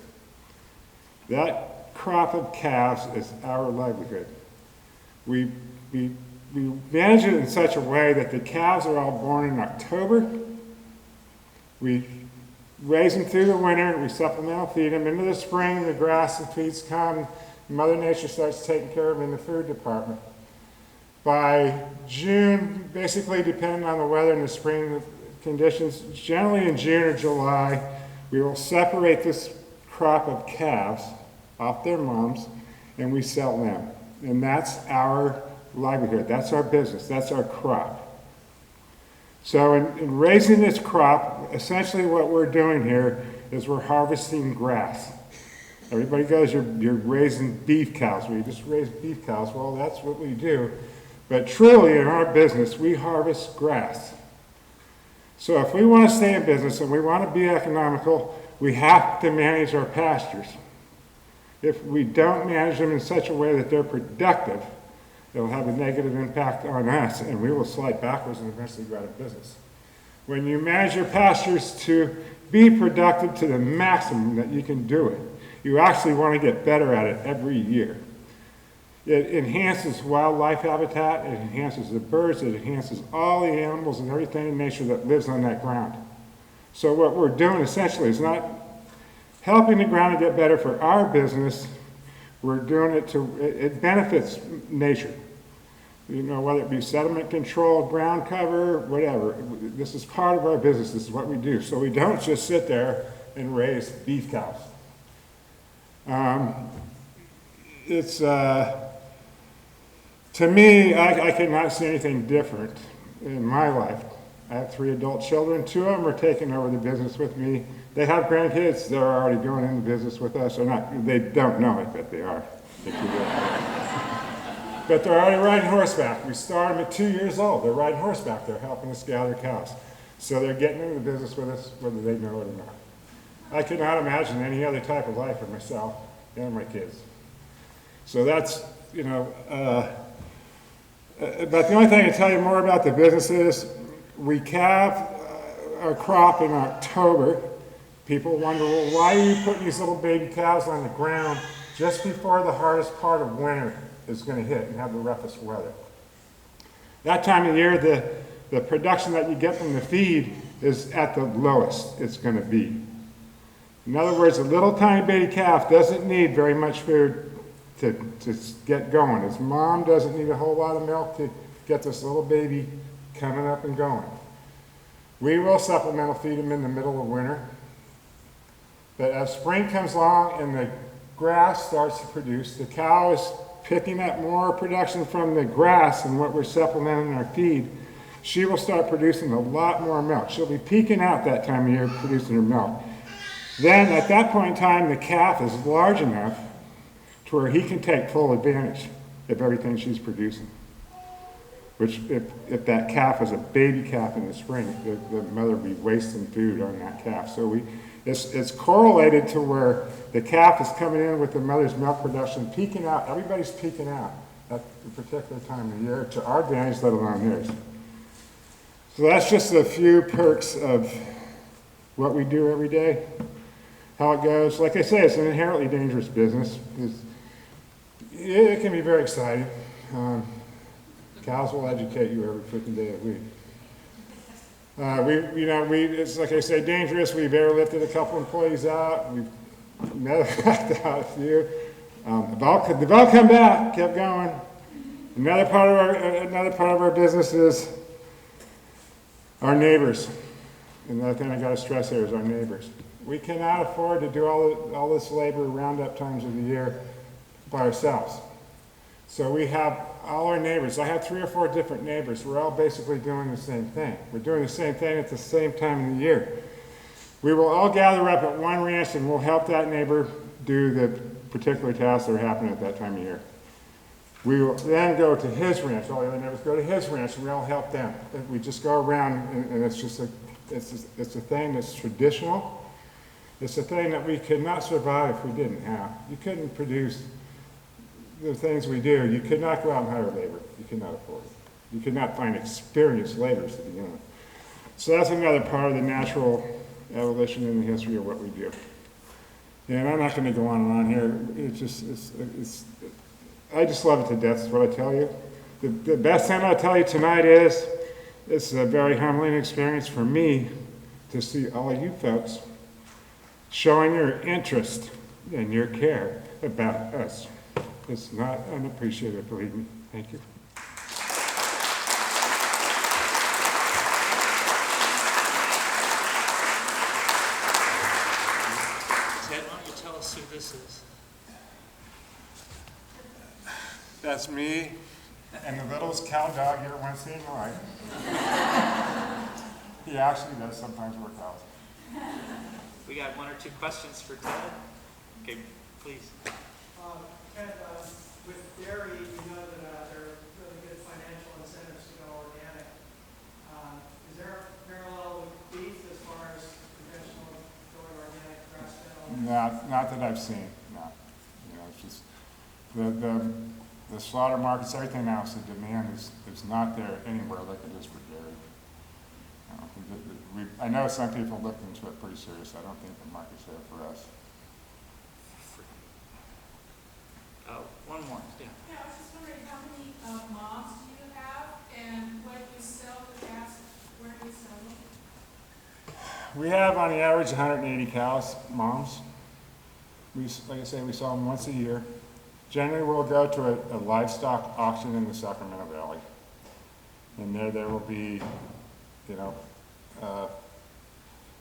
That crop of calves is our livelihood. We manage it in such a way that the calves are all born in October. We raise them through the winter, we supplemental feed them. Into the spring, the grass and feeds come. Mother Nature starts taking care of them in the food department. By June, basically depending on the weather and the spring conditions, generally in June or July, we will separate this crop of calves off their moms and we sell them. And that's our livelihood, that's our business, that's our crop. So in raising this crop, essentially what we're doing here is we're harvesting grass. Everybody goes, you're raising beef cows. We just raise beef cows. Well, that's what we do. But truly, in our business, we harvest grass. So if we want to stay in business and we want to be economical, we have to manage our pastures. if we don't manage them in such a way that they're productive, it'll have a negative impact on us, and we will slide backwards and eventually go out of business. When you manage your pastures to be productive to the maximum that you can do it, you actually want to get better at it every year. It enhances wildlife habitat, it enhances the birds, it enhances all the animals and everything in nature that lives on that ground. So what we're doing essentially is not helping the ground to get better for our business, we're doing it to, it benefits nature. You know, whether it be sediment control, ground cover, whatever. This is part of our business, this is what we do. So we don't just sit there and raise beef cows. To me, I cannot see anything different in my life. I have 3 adult children. 2 of them are taking over the business with me. They have grandkids. They're already going into business with us. Or not, they don't know it, but they are. But they're already riding horseback. We started them at 2 years old. They're riding horseback. They're helping us gather cows. So they're getting into the business with us, whether they know it or not. I could not imagine any other type of life for myself and my kids. So that's, you know, but the only thing I can tell you more about the business is we calve our crop in October. People wonder, well, why are you putting these little baby calves on the ground just before the hardest part of winter is going to hit and have the roughest weather? That time of year, the production that you get from the feed is at the lowest it's going to be. In other words, a little tiny baby calf doesn't need very much food to get going. His mom doesn't need a whole lot of milk to get this little baby coming up and going. We will supplemental feed him in the middle of winter. But as spring comes along and the grass starts to produce, the cow is picking up more production from the grass and what we're supplementing in our feed. She will start producing a lot more milk. She'll be peaking out that time of year producing her milk. Then at that point in time, the calf is large enough to where he can take full advantage of everything she's producing. Which, if that calf is a baby calf in the spring, the mother will be wasting food on that calf. So it's correlated to where the calf is coming in with the mother's milk production, peaking out. Everybody's peaking out at a particular time of year to our advantage, let alone theirs. So that's just a few perks of what we do every day, how it goes. Like I say, it's an inherently dangerous business. It can be very exciting. Cows will educate you every freaking day of the week. It's like I say, dangerous. We've airlifted a couple employees out. We've medevaced out a few. They've all come back, kept going. Another part of our business is our neighbors. Another thing I got to stress here is our neighbors. We cannot afford to do all this labor roundup times of the year by ourselves. So we have all our neighbors. I have 3 or 4 different neighbors. We're all basically doing the same thing. We're doing the same thing at the same time of the year. We will all gather up at one ranch and we'll help that neighbor do the particular tasks that are happening at that time of year. We will then go to his ranch. All the other neighbors go to his ranch and we all help them. We just go around and it's just it's a thing that's traditional. It's a thing that we could not survive if we didn't have. You couldn't produce the things we do. You could not go out and hire labor. You could not afford it. You could not find experienced laborers to begin with. So that's another part of the natural evolution in the history of what we do. And I'm not going to go on and on here. I just love it to death is what I tell you. The best thing I'll tell you tonight is it's a very humbling experience for me to see all of you folks showing your interest and your care about us. It's not unappreciated, believe me. Thank you. Ted, why don't you tell us who this is? That's me and the littlest cow dog you ever want to see in your life. He actually does sometimes work out. We got 1 or 2 questions for Ted. Okay, please. Ted, with dairy, we know that there are really good financial incentives to go organic. Is there a parallel with beef as far as conventional going organic grass-fed? Not that I've seen, no. The slaughter markets, everything else, the demand is not there anywhere like it is for dairy. I know some people looked into it pretty serious. I don't think the market's there for us. One more, yeah. Yeah, I was just wondering how many moms do you have, and what you sell the gas, where do you sell them? We have on the average 180 cows, moms. Like I say, we sell them once a year. Generally, we'll go to a livestock auction in the Sacramento Valley. And there will be,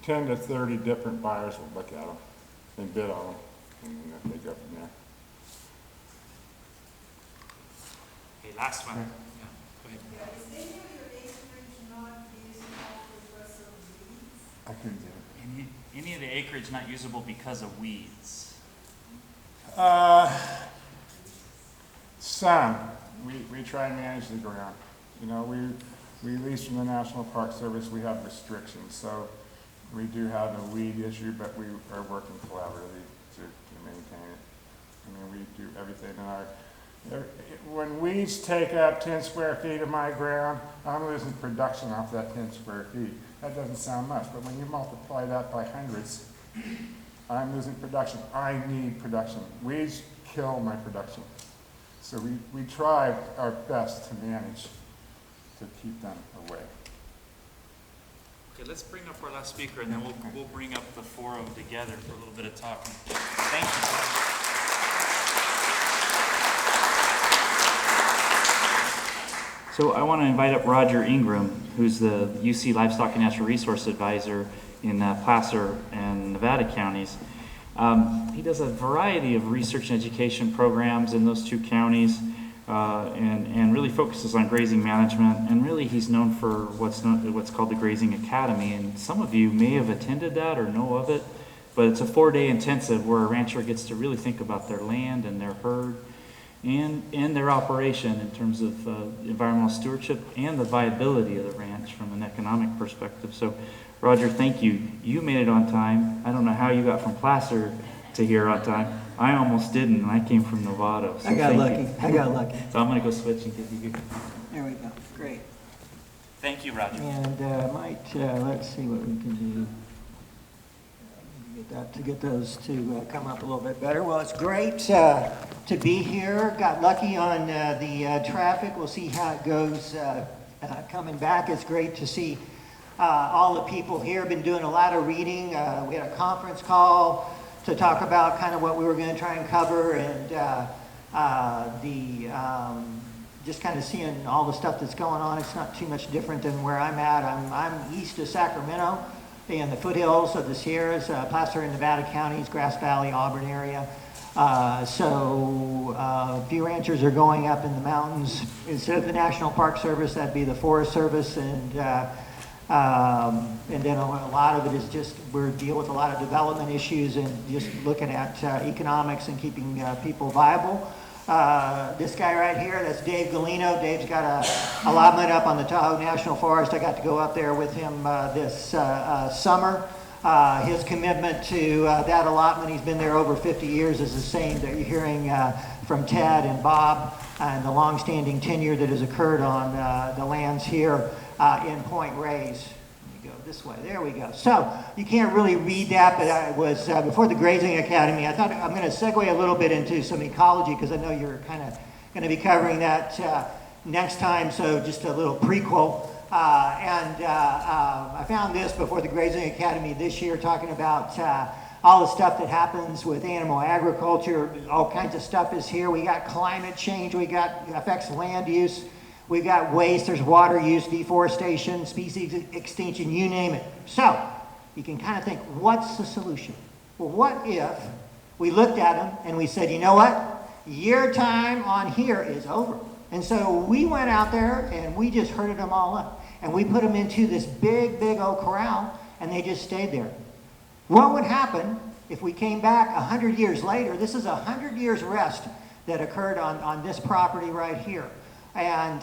10 to 30 different buyers will look at them and bid on them, and then they go from there. Okay, last one. Yeah, go ahead. Yeah, is any of your acreage not usable because of weeds? I couldn't do it. Any of the acreage not usable because of weeds? Some. We try and manage the ground. We lease from the National Park Service. We have restrictions, so we do have a weed issue, but we are working collaboratively to maintain it. We do everything in our. When weeds take up 10 square feet of my ground, I'm losing production off that 10 square feet. That doesn't sound much, but when you multiply that by hundreds, I'm losing production. I need production. Weeds kill my production. So we try our best to manage to keep them away. Okay, let's bring up our last speaker, and then we'll bring up the four of them together for a little bit of talking. Thank you. So I want to invite up Roger Ingram, who's the UC Livestock and Natural Resource Advisor in Placer and Nevada counties. He does a variety of research and education programs in those two counties, and really focuses on grazing management. And really, he's known for what's called the Grazing Academy. And some of you may have attended that or know of it, but it's a 4-day intensive where a rancher gets to really think about their land and their herd and their operation in terms of environmental stewardship and the viability of the ranch from an economic perspective. So, Roger, thank you. You made it on time. I don't know how you got from Placer to here on time. I almost didn't, and I came from Novato. So I got thank lucky. you. I got lucky. So I'm going to go switch and give you. There we go. Great. Thank you, Roger. And let's see what we can do to get those to come up a little bit better. Well, it's great to be here. Got lucky on the traffic. We'll see how it goes coming back. It's great to see all the people here. Been doing a lot of reading. We had a conference call to talk about kind of what we were going to try and cover, and just kind of seeing all the stuff that's going on. It's not too much different than where I'm at. I'm east of Sacramento in the foothills of the Sierras, Placer and Nevada counties, Grass Valley, Auburn area. So a few ranchers are going up in the mountains. Instead of the National Park Service, that'd be the Forest Service, and then a lot of it is just we're dealing with a lot of development issues and just looking at economics and keeping people viable. This guy right here, that's Dave Galino. Dave's got a allotment up on the Tahoe National Forest. I got to go up there with him this summer. His commitment to that allotment, he's been there over 50 years, is the same that you're hearing from Ted and Bob, and the long-standing tenure that has occurred on the lands here in Point Reyes. Let me go this way. There we go. So you can't really read that, but I was before the Grazing Academy. I thought I'm going to segue a little bit into some ecology because I know you're kind of going to be covering that next time. So just a little prequel. I found this before the Grazing Academy this year, talking about all the stuff that happens with animal agriculture. All kinds of stuff is here. We got climate change. We got affects land use. We've got waste. There's water use, deforestation, species extinction, you name it. So you can kind of think, what's the solution? Well, what if we looked at them and we said, you know what? Year time on here is over. And so we went out there and we just herded them all up. And we put them into this big, big old corral, and they just stayed there. What would happen if we came back 100 years later? This is 100 years rest that occurred on this property right here. And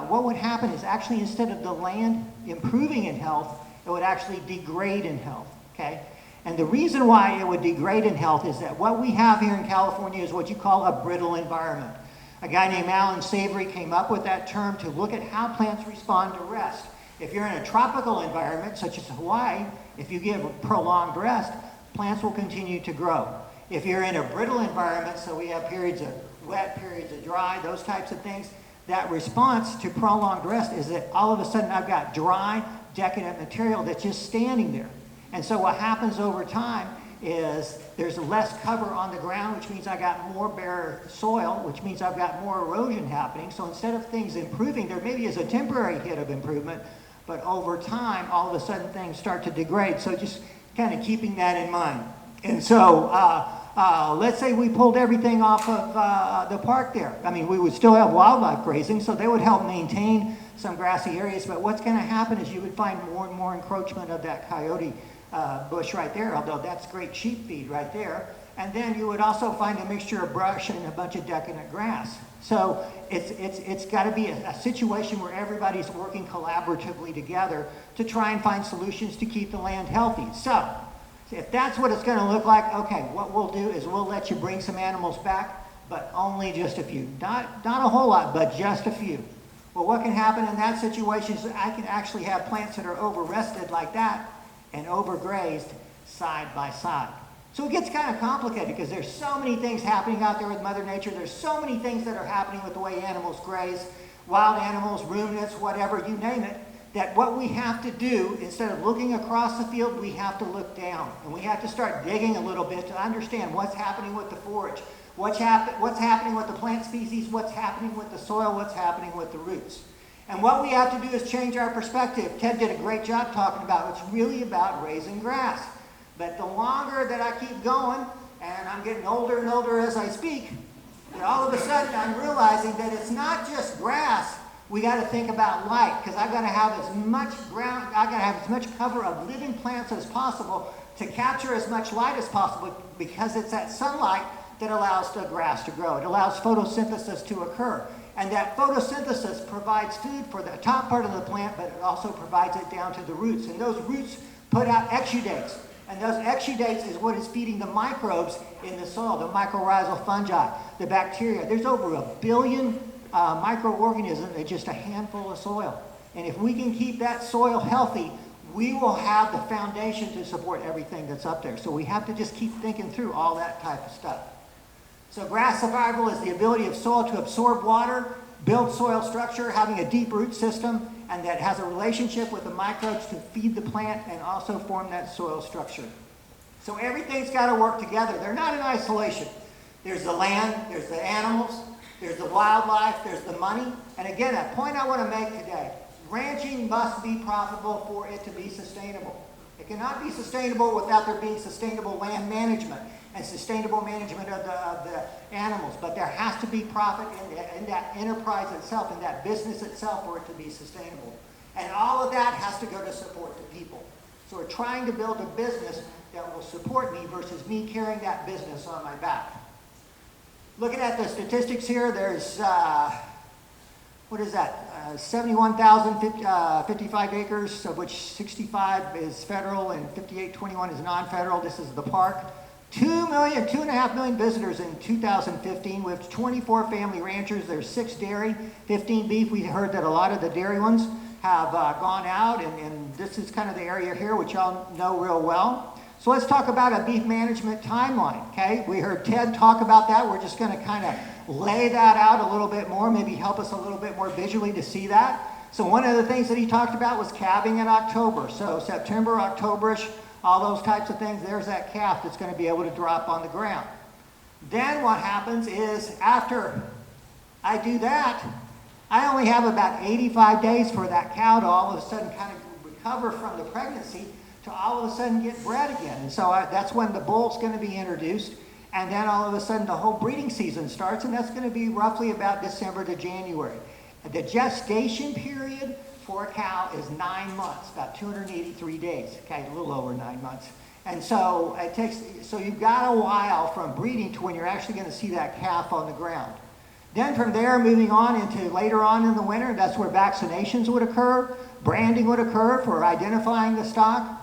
what would happen is actually instead of the land improving in health, it would actually degrade in health, okay? And the reason why it would degrade in health is that what we have here in California is what you call a brittle environment. A guy named Alan Savory came up with that term to look at how plants respond to rest. If you're in a tropical environment, such as Hawaii, if you give prolonged rest, plants will continue to grow. If you're in a brittle environment, so we have periods of wet, periods of dry, those types of things, that response to prolonged rest is that all of a sudden I've got dry, decadent material that's just standing there. And so what happens over time is there's less cover on the ground, which means I got more bare soil, which means I've got more erosion happening. So instead of things improving, there maybe is a temporary hit of improvement, but over time, all of a sudden things start to degrade. So just kind of keeping that in mind. And so let's say we pulled everything off of the park there. I mean, we would still have wildlife grazing, so they would help maintain some grassy areas, but what's going to happen is you would find more and more encroachment of that coyote bush right there, although that's great sheep feed right there. And then you would also find a mixture of brush and a bunch of decadent grass. So it's got to be a situation where everybody's working collaboratively together to try and find solutions to keep the land healthy. So if that's what it's going to look like, okay, what we'll do is we'll let you bring some animals back, but only just a few. Not a whole lot, but just a few. Well, what can happen in that situation is I can actually have plants that are over-rested like that and overgrazed side by side. So it gets kind of complicated because there's so many things happening out there with Mother Nature. There's so many things that are happening with the way animals graze, wild animals, ruminants, whatever, you name it, that what we have to do, instead of looking across the field, we have to look down. And we have to start digging a little bit to understand what's happening with the forage, what's happening with the plant species, what's happening with the soil, what's happening with the roots. And what we have to do is change our perspective. Ted did a great job talking about it's really about raising grass. But the longer that I keep going, and I'm getting older and older as I speak, that all of a sudden I'm realizing that it's not just grass. We got to think about light, because I've got to have as much ground, I've got to have as much cover of living plants as possible to capture as much light as possible, because it's that sunlight that allows the grass to grow. It allows photosynthesis to occur. And that photosynthesis provides food for the top part of the plant, but it also provides it down to the roots. And those roots put out exudates. And those exudates is what is feeding the microbes in the soil, the mycorrhizal fungi, the bacteria. There's over 1 billion microorganisms in just a handful of soil. And if we can keep that soil healthy, we will have the foundation to support everything that's up there. So we have to just keep thinking through all that type of stuff. So grass survival is the ability of soil to absorb water, build soil structure, having a deep root system, and that has a relationship with the microbes to feed the plant and also form that soil structure. So everything's got to work together. They're not in isolation. There's the land, there's the animals, there's the wildlife, there's the money. And again, a point I want to make today, ranching must be profitable for it to be sustainable. It cannot be sustainable without there being sustainable land management and sustainable management of the animals. But there has to be profit in that enterprise itself, in that business itself, for it to be sustainable. And all of that has to go to support the people. So we're trying to build a business that will support me versus me carrying that business on my back. Looking at the statistics here, there's, what is that? 71,055 acres, of which 65 is federal and 5821 is non-federal. This is the park. 2.5 million visitors in 2015 with 24 family ranchers. There's 6 dairy, 15 beef. We heard that a lot of the dairy ones have gone out, and this is kind of the area here, which y'all know real well. So let's talk about a beef management timeline, okay? We heard Ted talk about that. We're just going to kind of lay that out a little bit more, maybe help us a little bit more visually to see that. So one of the things that he talked about was calving in October. So September, Octoberish, all those types of things, there's that calf that's going to be able to drop on the ground. Then what happens is after I do that, I only have about 85 days for that cow to all of a sudden kind of recover from the pregnancy to all of a sudden get bred again. And so that's when the bull's going to be introduced. And then all of a sudden the whole breeding season starts, and that's going to be roughly about December to January. The gestation period for a cow is 9 months, about 283 days, okay, a little over 9 months. And so it takes, so you've got a while from breeding to when you're actually going to see that calf on the ground. Then from there, moving on into later on in the winter, that's where vaccinations would occur, branding would occur for identifying the stock.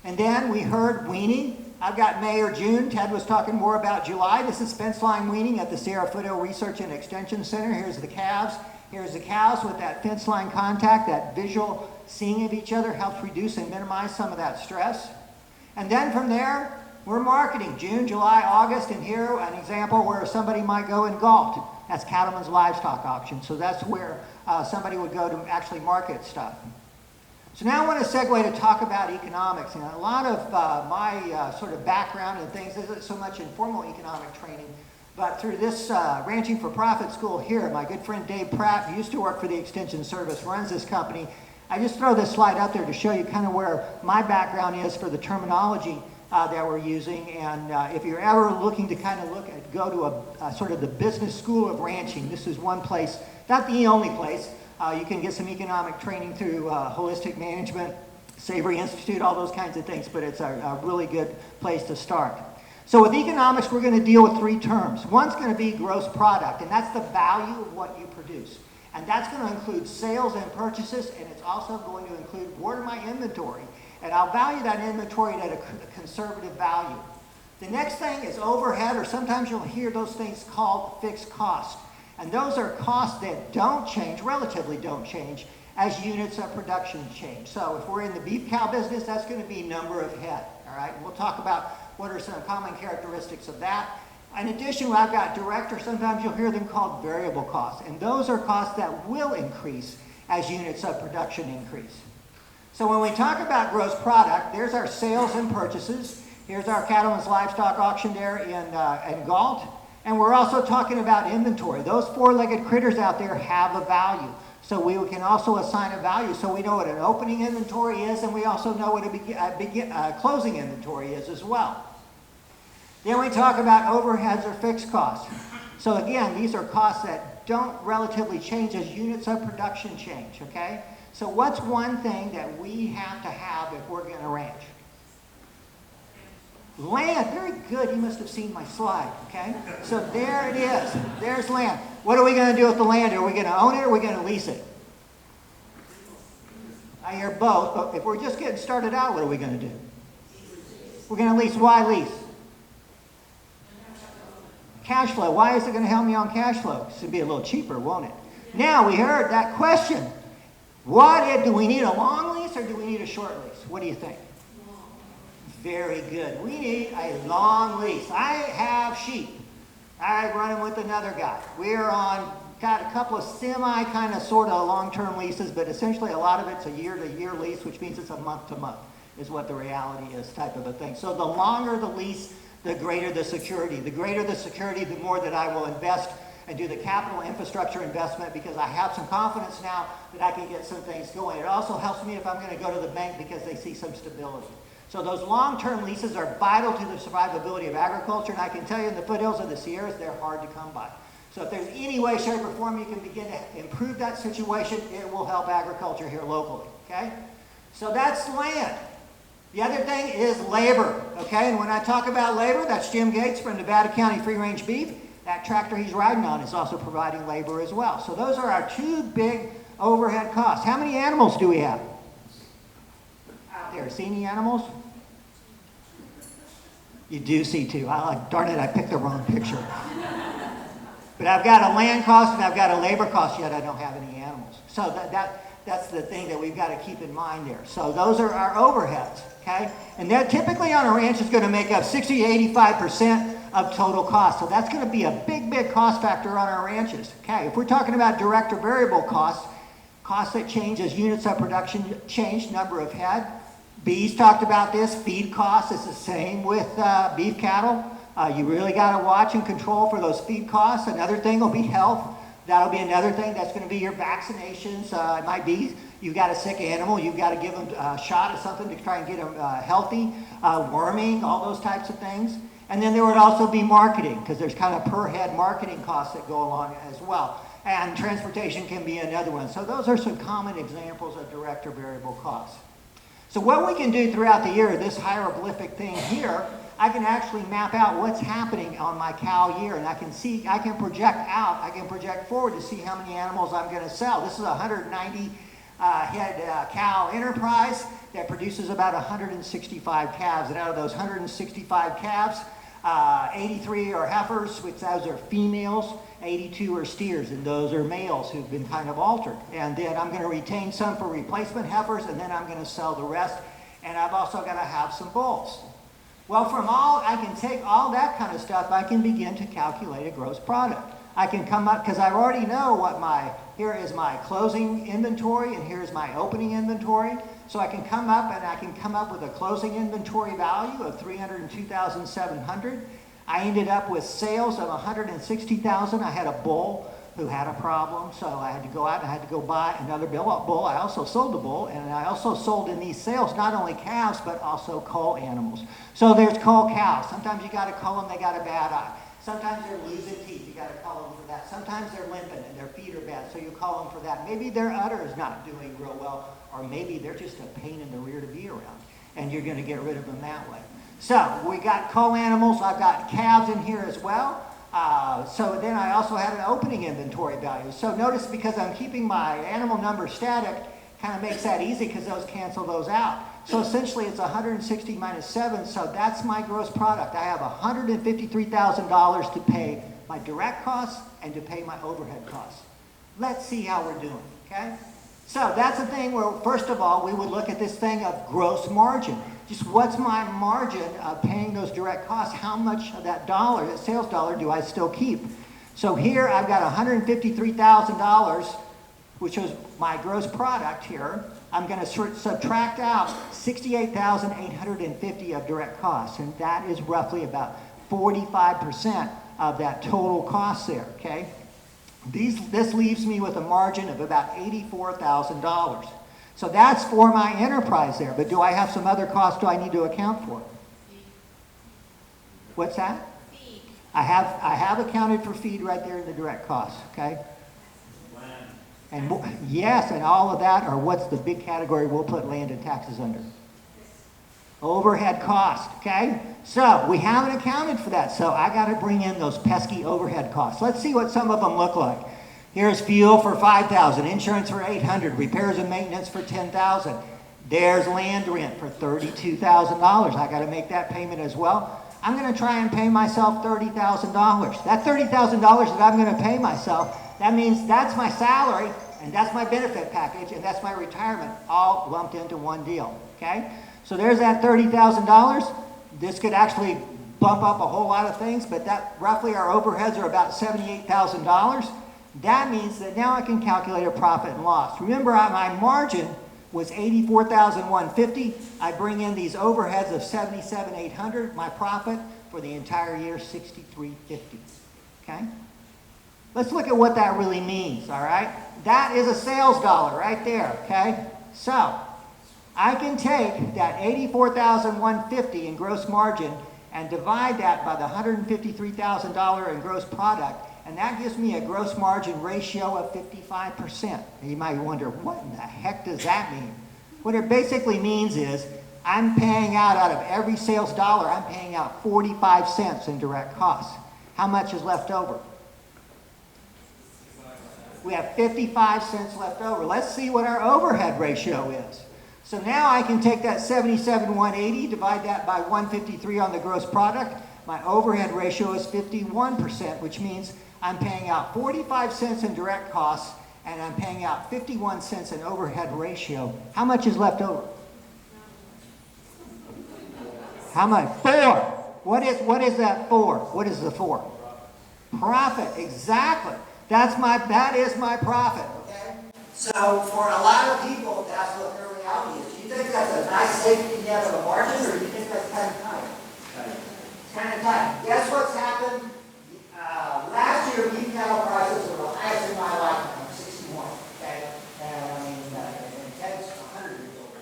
And then we heard weaning. I've got May or June. Ted was talking more about July. This is fence line weaning at the Sierra Foothill Research and Extension Center. Here's the calves. Here's the cows with that fence line contact. That visual seeing of each other helps reduce and minimize some of that stress. And then from there, we're marketing June, July, August, and here an example where somebody might go and galt. That's Cattleman's Livestock Auction. So that's where somebody would go to actually market stuff. So now I want to segue to talk about economics. And a lot of my sort of background and things isn't so much in formal economic training, but through this Ranching for Profit school here, my good friend Dave Pratt, who used to work for the Extension Service, runs this company. I just throw this slide up there to show you kind of where my background is for the terminology that we're using. And if you're ever looking to kind of go to a sort of the business school of ranching, this is one place, not the only place. You can get some economic training through Holistic Management, Savory Institute, all those kinds of things, but it's a really good place to start. So with economics, we're going to deal with three terms. One's going to be gross product, and that's the value of what you produce. And that's going to include sales and purchases, and it's also going to include what are my inventory. And I'll value that inventory at a conservative value. The next thing is overhead, or sometimes you'll hear those things called fixed cost. And those are costs that don't change, relatively don't change, as units of production change. So if we're in the beef cow business, that's going to be number of head. All right, we'll talk about what are some common characteristics of that. In addition, I've got direct, or sometimes you'll hear them called variable costs. And those are costs that will increase as units of production increase. So when we talk about gross product, there's our sales and purchases. Here's our Cattleman's Livestock Auction there in Galt. And we're also talking about inventory. Those four-legged critters out there have a value. So we can also assign a value. So we know what an opening inventory is, and we also know what a closing inventory is as well. Then we talk about overheads or fixed costs. So again, these are costs that don't relatively change as units of production change, okay? So what's one thing that we have to have if we're going to ranch? Land. Very good. You must have seen my slide, okay? So there it is. There's land. What are we going to do with the land? Are we going to own it or are we going to lease it? I hear both, but if we're just getting started out, what are we going to do? We're going to lease. Why lease? Cash flow. Why is it going to help me on cash flow? It's going to be a little cheaper, won't it? Now, we heard that question. Do we need a long lease or do we need a short lease? What do you think? Very good. We need a long lease. I have sheep. I run them with another guy. We're got a couple of semi kind of sort of long-term leases, but essentially a lot of it's a year-to-year lease, which means it's a month-to-month is what the reality is, type of a thing. So the longer the lease, the greater the security. The greater the security, the more that I will invest and do the capital infrastructure investment because I have some confidence now that I can get some things going. It also helps me if I'm going to go to the bank because they see some stability. So those long-term leases are vital to the survivability of agriculture, and I can tell you in the foothills of the Sierras, they're hard to come by. So if there's any way, shape, or form you can begin to improve that situation, it will help agriculture here locally, okay? So that's land. The other thing is labor, okay? And when I talk about labor, that's Jim Gates from Nevada County Free Range Beef. That tractor he's riding on is also providing labor as well. So those are our two big overhead costs. How many animals do we have out there? See any animals? You do see two. Darn it, I picked the wrong picture. But I've got a land cost and I've got a labor cost, yet I don't have any animals. So that's the thing that we've got to keep in mind there. So those are our overheads, okay? And that typically on a ranch is going to make up 60 to 85% of total cost. So that's going to be a big, big cost factor on our ranches. Okay, if we're talking about direct or variable costs, costs that change as units of production change, number of head. Bees talked about this. Feed costs is the same with beef cattle. You really got to watch and control for those feed costs. Another thing will be health. That'll be another thing. That's going to be your vaccinations. It might be you've got a sick animal. You've got to give them a shot of something to try and get them healthy. Worming, all those types of things. And then there would also be marketing, because there's kind of per head marketing costs that go along as well. And transportation can be another one. So those are some common examples of direct or variable costs. So what we can do throughout the year, this hieroglyphic thing here, I can actually map out what's happening on my cow year, and I can project out, I can project forward to see how many animals I'm going to sell. This is a 190 head cow enterprise that produces about 165 calves. And out of those 165 calves, 83 are heifers, which those are females, 82 are steers, and those are males who've been kind of altered. And then I'm going to retain some for replacement heifers, and then I'm going to sell the rest. And I've also got to have some bulls. Well, from all, I can take all that kind of stuff, I can begin to calculate a gross product. I can come up, because I already know what here is my closing inventory, and here's my opening inventory. So I can come up, and I can come up with a closing inventory value of $302,700. I ended up with sales of $160,000. I had a bull who had a problem, so I had to go out and I had to go buy another bull. I also sold the bull, and I also sold in these sales not only calves, but also cull animals. So there's cull cows. Sometimes you got to cull them, they got a bad eye. Sometimes they're losing teeth, you got to cull them for that. Sometimes they're limping and their feet are bad, so you cull them for that. Maybe their udder is not doing real well, or maybe they're just a pain in the rear to be around, and you're going to get rid of them that way. So we got cull animals. I've got calves in here as well. So then I also had an opening inventory value. So notice, because I'm keeping my animal number static, kind of makes that easy because those cancel those out. So essentially it's 160 minus 7, so that's my gross product. I have $153,000 to pay my direct costs and to pay my overhead costs. Let's see how we're doing, okay? So that's the thing where, first of all, we would look at this thing of gross margin. Just what's my margin of paying those direct costs? How much of that dollar, that sales dollar, do I still keep? So here I've got $153,000, which is my gross product here. I'm going to subtract out $68,850 of direct costs, and that is roughly about 45% of that total cost there, okay? This leaves me with a margin of about $84,000. So that's for my enterprise there, but do I have some other costs do I need to account for? What's that? Feed. I have accounted for feed right there in the direct costs, okay? And yes, and all of that, or what's the big category we'll put land and taxes under? Overhead cost, okay? So we haven't accounted for that, so I got to bring in those pesky overhead costs. Let's see what some of them look like. Here's fuel for $5,000, insurance for $800, repairs and maintenance for $10,000. There's land rent for $32,000. I got to make that payment as well. I'm going to try and pay myself $30,000. That $30,000 that I'm going to pay myself, that means that's my salary, and that's my benefit package, and that's my retirement, all lumped into one deal, okay? So there's that $30,000. This could actually bump up a whole lot of things, but that roughly our overheads are about $78,000. That means that now I can calculate a profit and loss. Remember, my margin was $84,150. I bring in these overheads of $77,800. My profit for the entire year, $63,050. Okay? Let's look at what that really means, all right? That is a sales dollar right there, okay? So I can take that $84,150 in gross margin and divide that by the $153,000 in gross product, and that gives me a gross margin ratio of 55%. And you might wonder, what in the heck does that mean? What it basically means is I'm paying out of every sales dollar, I'm paying out 45 cents in direct costs. How much is left over? We have 55 cents left over. Let's see what our overhead ratio is. So now I can take that 77,180, divide that by 153 on the gross product. My overhead ratio is 51%, which means I'm paying out 45 cents in direct costs, and I'm paying out 51 cents in overhead ratio. How much is left over? How much? 4. What is that for? What is the for? Profit, exactly. That is my profit, okay? So for a lot of people, that's what their reality is. Do you think that's a nice safety net of a margin, or do you think that's kind of tight? It's kind of tight. Guess what's happened? Last year, beef cattle prices were the highest in my lifetime, 61, okay? And I mean, and Ted's 100 years old.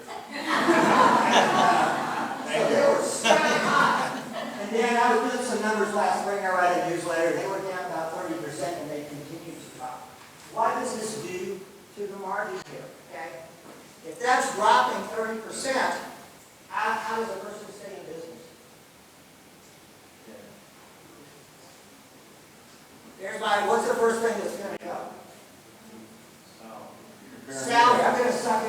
So they were sky high. And then I was doing some numbers last spring, I read a newsletter, they were down about 30%, and they continued to drop. What does this do to the margin here, okay? If that's dropping 30%, how does a person stay in business? What's the first thing that's going to go? Salary. I'm going to suck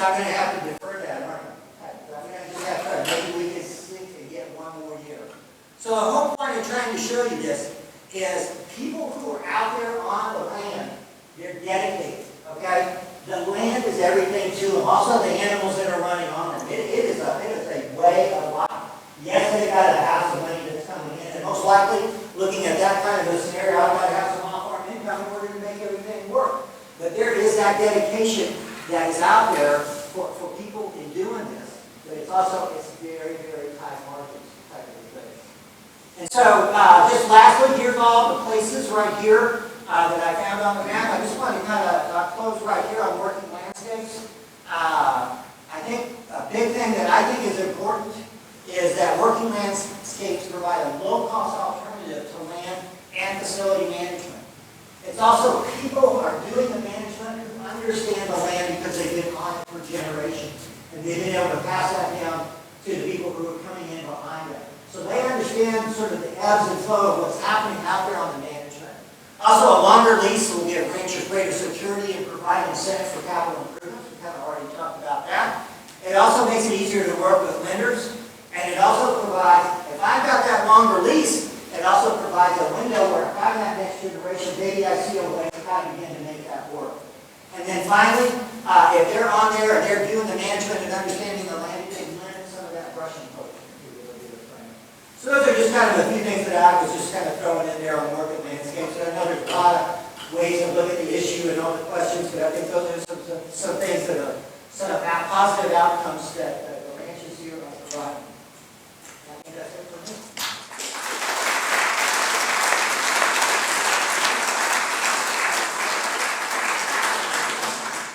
I'm gonna have to defer that, aren't I? I'm gonna just have to, maybe we can sleep and get one more year. So the whole point of trying to show you this is people who are out there on the land, they're dedicated, okay? The land is everything to them. Also the animals that are running on them. It is a way of life. Yes, they gotta have some money that's coming in, and most likely, looking at that kind of a scenario, I gotta have some off-farm income in order to make everything work. But there is that dedication that is out there for people in doing this. But it's also, it's very, very tight margins type of thing. And so, just lastly, here's all the places right here that I found on the map. I just want to kind of close right here on working landscapes. I think a big thing that I think is important is that working landscapes provide a low-cost alternative to land and facility management. It's also people who are doing the management who understand the land because they've been on it for generations. And they've been able to pass that down to the people who are coming in behind them. So they understand sort of the ebbs and flow of what's happening out there on the management. Also, a longer lease will give ranchers greater security and provide incentives for capital improvements. We kind of already talked about that. It also makes it easier to work with lenders. And it also provides, if I've got that longer lease, it also provides a window where if I'm that next generation, maybe I see a way to kind of begin to make that work. And then finally, if they're on there and they're doing the management and understanding the land, they limit some of that brushing poaching. So those are just kind of a few things that I was just kind of throwing in there on working landscapes. And I know there's a lot of ways to look at the issue and all the questions, but I think those are some things that are some positive outcomes that the ranches here are providing. I think that's it for me.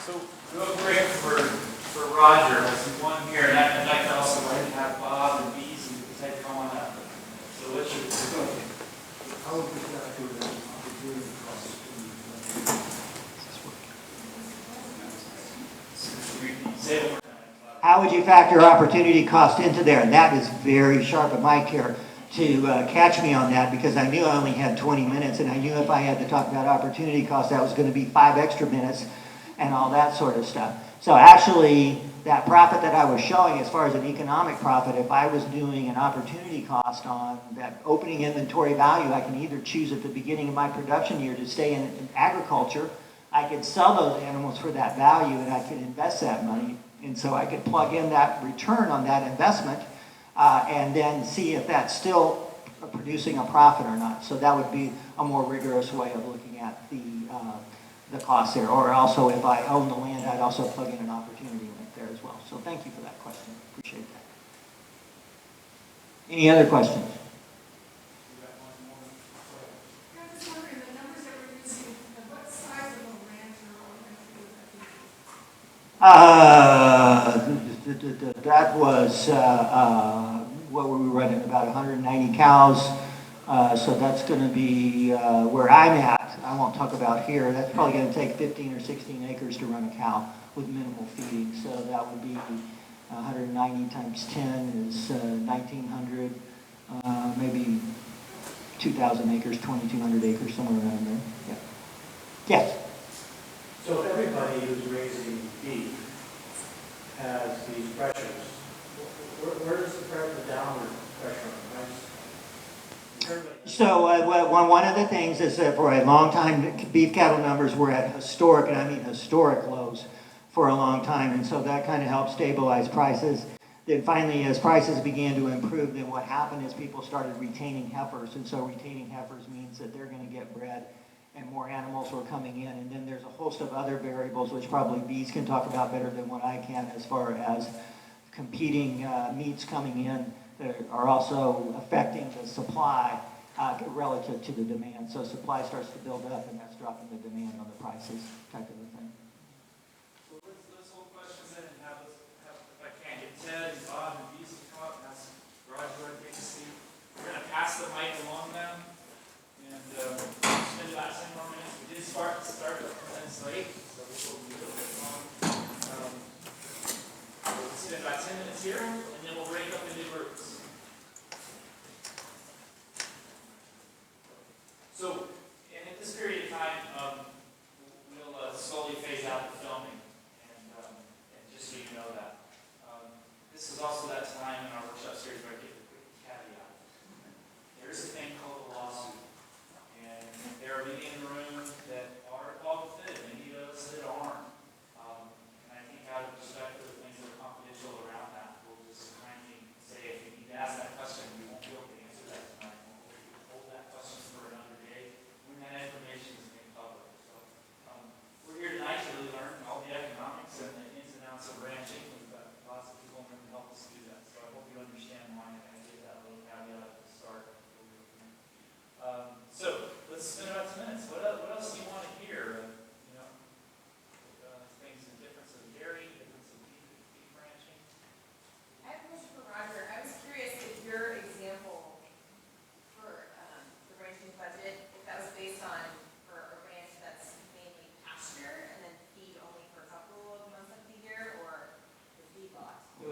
So real quick for Roger, I see one here, and I'd like to also have Bob and Bees and Ted come on up. So what's your How would you factor the opportunity cost say it one more time. How would you factor opportunity cost into there? And that is very sharp of Mike here to catch me on that, because I knew I only had 20 minutes, and I knew if I had to talk about opportunity cost, that was going to be 5 extra minutes and all that sort of stuff. So actually, that profit that I was showing as far as an economic profit, if I was doing an opportunity cost on that opening inventory value, I can either choose at the beginning of my production year to stay in agriculture. I could sell those animals for that value, and I could invest that money. And so I could plug in that return on that investment and then see if that's still producing a profit or not. So that would be a more rigorous way of looking at the cost there. Or also, if I own the land, I'd also plug in an opportunity link there as well. So thank you for that question. Appreciate that. Any other questions? I'm just wondering, the numbers that we're using, what size of a ranch are we going to do? That was, what were we running, about 190 cows. So that's going to be where I'm at. I won't talk about here. That's probably going to take 15 or 16 acres to run a cow with minimal feeding. So that would be 190 times 10 is 1,900, maybe 2,000 acres, 2,200 acres, somewhere around there. Yeah. Yes? So if everybody who's raising beef has these pressures, where does the downward pressure on the price? So one of the things is that for a long time, beef cattle numbers were at historic, and I mean historic lows for a long time, and so that kind of helped stabilize prices. Then finally, as prices began to improve, then what happened is people started retaining heifers, and so retaining heifers means that they're going to get bred, and more animals were coming in, and then there's a host of other variables, which probably Bees can talk about better than what I can, as far as competing meats coming in that are also affecting the supply relative to the demand. So supply starts to build up, and that's dropping the demand on the prices, type of a thing. So let's hold questions then and have, if I can, get Ted and Bob and Bees to come up and ask Roger to take a seat. We're going to pass the mic along now, and spend about 10 more minutes. We did start 10 minutes late, so this will be a little bit long. We'll spend about 10 minutes here, and then we'll break up into groups. So, and at this period of time, we'll slowly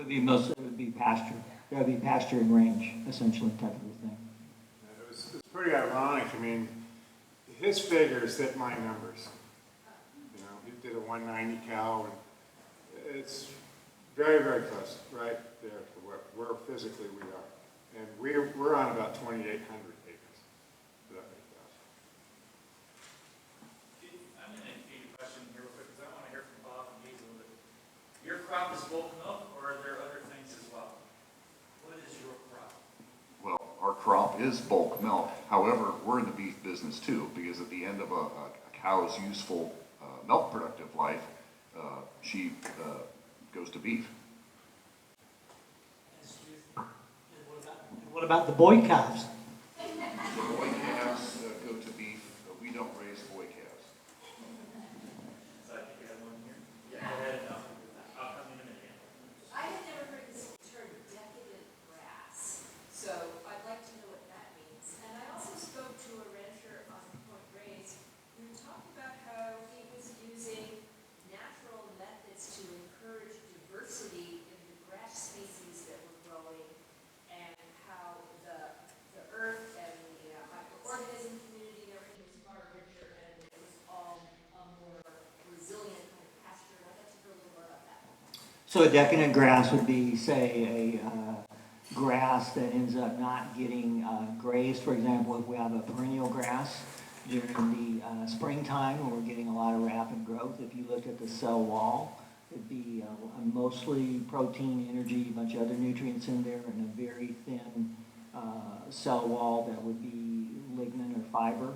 It would be pasture. That would be pasture and range, essentially, type of a thing. It's pretty ironic. I mean, his figures hit my numbers. You know, he did a 190 cow, and it's very, very close, right there to where physically we are. And we're on about 2,800 acres. Does that make sense? I'm going to give you a question here real quick, because I want to hear from Bob and Hazel. Your crop is bulk milk, or are there other things as well? What is your crop? Well, our crop is bulk milk. However, we're in the beef business too, because at the end of a cow's useful milk productive life, she goes to beef. What about the boy calves? The boy calves go to beef. We don't raise boy calves. So I think you have one here. Yeah, go ahead. I'll come in a minute. I had never heard this term decadent grass, so I'd like to know what that means. And I also spoke to a rancher on Point Reyes who talked about how he was using natural methods to encourage diversity in the grass species that were growing, and how the earth and the microorganism community and everything was far richer, and it was all a more resilient kind of pasture. I'd like to hear a little more about that. So a decadent grass would be, say, a grass that ends up not getting grazed. For example, if we have a perennial grass during the springtime when we're getting a lot of rapid growth, if you look at the cell wall, it'd be mostly protein, energy, a bunch of other nutrients in there, and a very thin cell wall that would be lignin or fiber.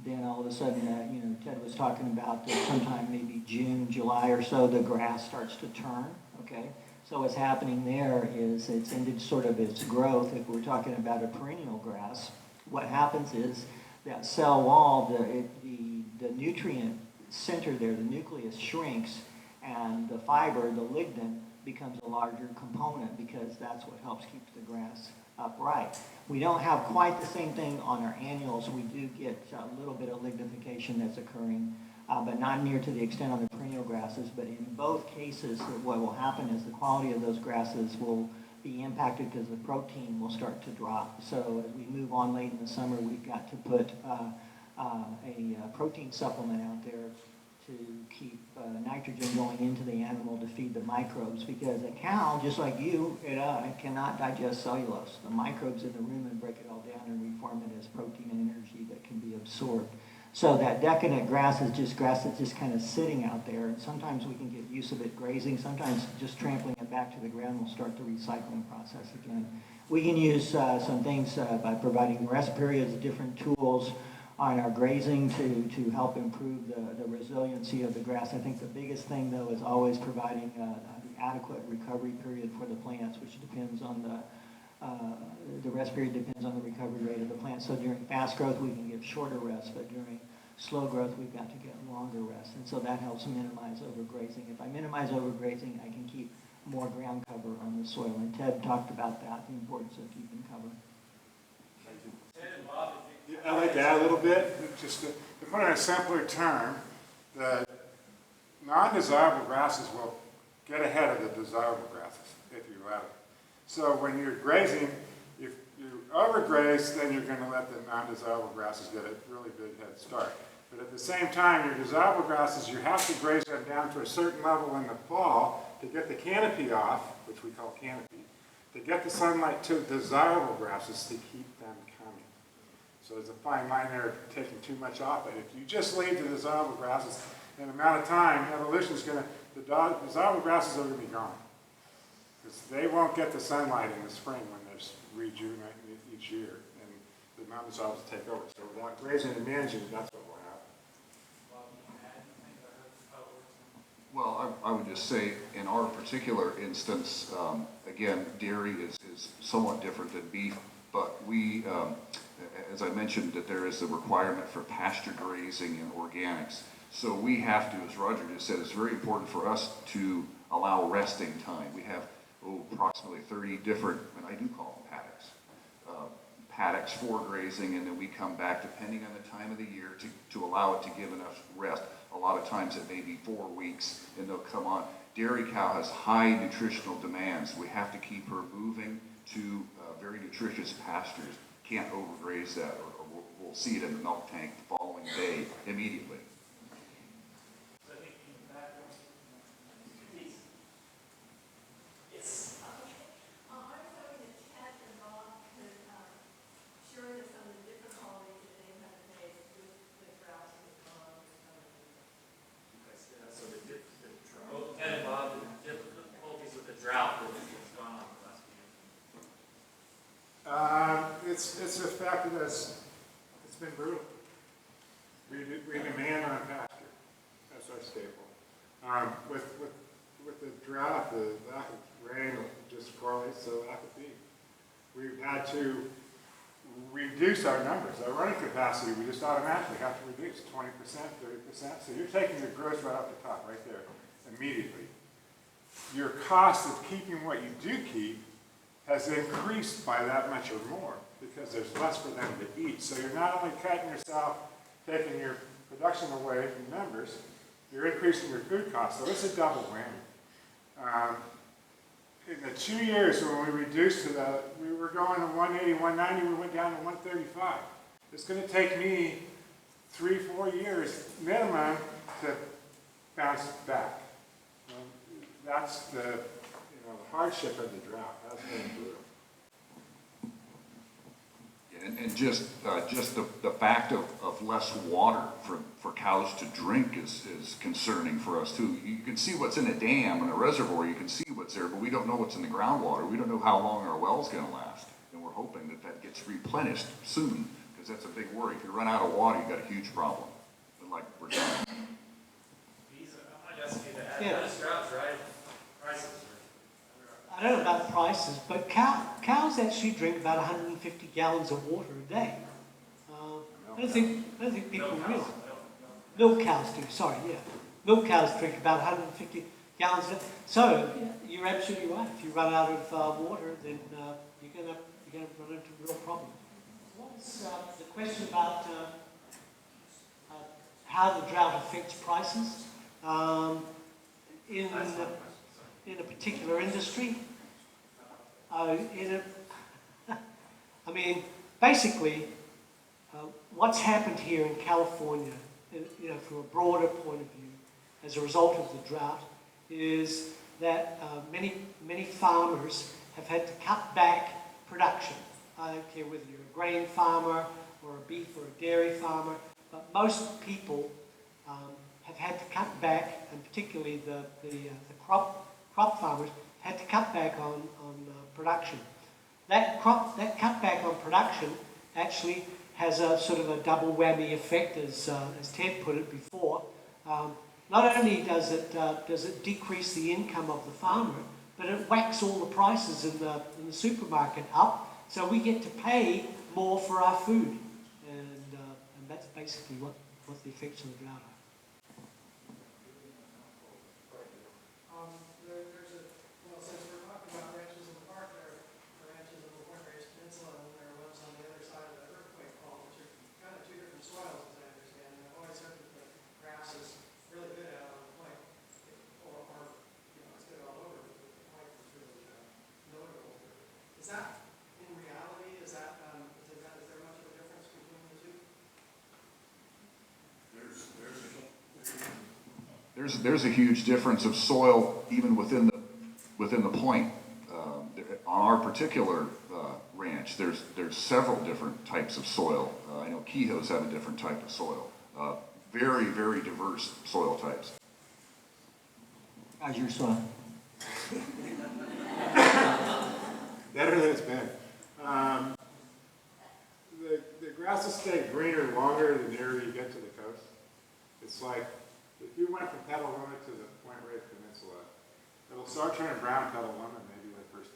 Then all of a sudden, Ted was talking about that sometime maybe June, July or so, the grass starts to turn, okay? So what's happening there is it's ended sort of its growth. If we're talking about a perennial grass, what happens is that cell wall, the nutrient center there, the nucleus shrinks, and the fiber, the lignin, becomes a larger component because that's what helps keep the grass upright. We don't have quite the same thing on our annuals. We do get a little bit of lignification that's occurring, but not near to the extent on the perennial grasses. But in both cases, what will happen is the quality of those grasses will be impacted because the protein will start to drop. So as we move on late in the summer, we've got to put a protein supplement out there to keep nitrogen going into the animal to feed the microbes, because a cow, just like you, it cannot digest cellulose. The microbes in the rumen break it all down and reform it as protein and energy that can be absorbed. So that decadent grass is just grass that's just kind of sitting out there, and sometimes we can get use of it grazing, sometimes just trampling it back to the ground will start the recycling process again. We can use some things by providing rest periods, different tools on our grazing to help improve the resiliency of the grass. I think the biggest thing, though, is always providing the adequate recovery period for the plants, which depends on the rest period depends on the recovery rate of the plant. So during fast growth, we can give shorter rest, but during slow growth, we've got to get longer rest. And so that helps minimize overgrazing. If I minimize overgrazing, I can keep more ground cover on the soil. And Ted talked about that, the importance of keeping cover. Ted and Bob, I'd like to add a little bit, just to put it in a simpler term, the non-desirable grasses will get ahead of the desirable grasses if you let it. So when you're grazing, if you overgraze, then you're going to let the non-desirable grasses get a really big head start. But at the same time, your desirable grasses, you have to graze them down to a certain level in the fall to get the canopy off, which we call canopy, to get the sunlight to desirable grasses to keep them coming. So there's a fine line there of taking too much off. But if you just leave the desirable grasses, in an amount of time, evolution is going to, the desirable grasses are going to be gone. Because they won't get the sunlight in the spring when there's rejuvenating each year. And the non-desirables will take over. So without grazing and managing, that's what will happen. Well, I would just say in our particular instance, again, dairy is somewhat different than beef, but we, as I mentioned, that there is a requirement for pasture grazing and organics. So we have to, as Roger just said, it's very important for us to allow resting time. We have approximately 30 different, and I do call them paddocks, paddocks for grazing, and then we come back depending on the time of the year to allow it to give enough rest. A lot of times it may be 4 weeks and they'll come on. Dairy cow has high nutritional demands. We have to keep her moving to very nutritious pastures. Can't overgraze that or we'll see it in the milk tank the following day immediately. Yes. I was hoping that Ted and Bob could share with us some of the difficulties that they have faced with the drought and the So both Ted and Bob, the difficulties with the drought that has gone on the last few years. It's a fact that it's been brutal. We demand on pasture. That's our staple. With the drought, the lack of rain just correlates to the lack of feed. We've had to reduce our numbers. Our running capacity, we just automatically have to reduce 20%, 30%. So you're taking your gross right off the top, right there, immediately. Your cost of keeping what you do keep has increased by that much or more because there's less for them to eat. So you're not only cutting yourself, taking your production away from members, you're increasing your food costs. So it's a double whammy. In the 2 years when we reduced to we were going to 180, 190, we went down to 135. It's going to take me 3-4 years minimum to bounce back. That's the hardship of the drought. That's been brutal. And just the fact of less water for cows to drink is concerning for us too. You can see what's in a dam and a reservoir, you can see what's there, but we don't know what's in the groundwater. We don't know how long our well's going to last. And we're hoping that that gets replenished soon, because that's a big worry. If you run out of water, you've got a huge problem. But like we're done. I guess you to add those droughts, right? Prices. I don't know about prices, but cows actually drink about 150 gallons of water a day. I don't think people realize. Milk cows do, sorry, yeah. Milk cows drink about 150 gallons a day. So, you're absolutely right. If you run out of water, then you're going to run into a real problem. What was the question about how the drought affects prices? In a particular industry. Basically, what's happened here in California, from a broader point of view, as a result of the drought, is that many farmers have had to cut back production. I don't care whether you're a grain farmer or a beef or a dairy farmer, but most people have had to cut back, and particularly the crop farmers had to cut back on production. That cutback on production actually has a sort of a double whammy effect, as Ted put it before. Not only does it decrease the income of the farmer, but it whacks all the prices in the supermarket up, so we get to pay more for our food, and that's basically what the effects of the drought are. Since we're talking about ranches in the park, there are ranches in the Point Reyes Peninsula, and there are ones on the other side of the earthquake fault, which are kind of two different soils, as I understand. And I've always heard that the grass is really good out on the point, it's good all over, but the point is really notable. Is that, in reality, is there much of a difference between the two? There's a huge difference of soil even within the point. On our particular ranch, there's several different types of soil. I know Kehoe's have a different type of soil. Very, very diverse soil types. How's your soil? Better than it's been. The grasses stay greener longer the nearer you get to the coast. It's like if you went from Petaluma to the Point Reyes Peninsula, it'll start turning brown Petaluma maybe the first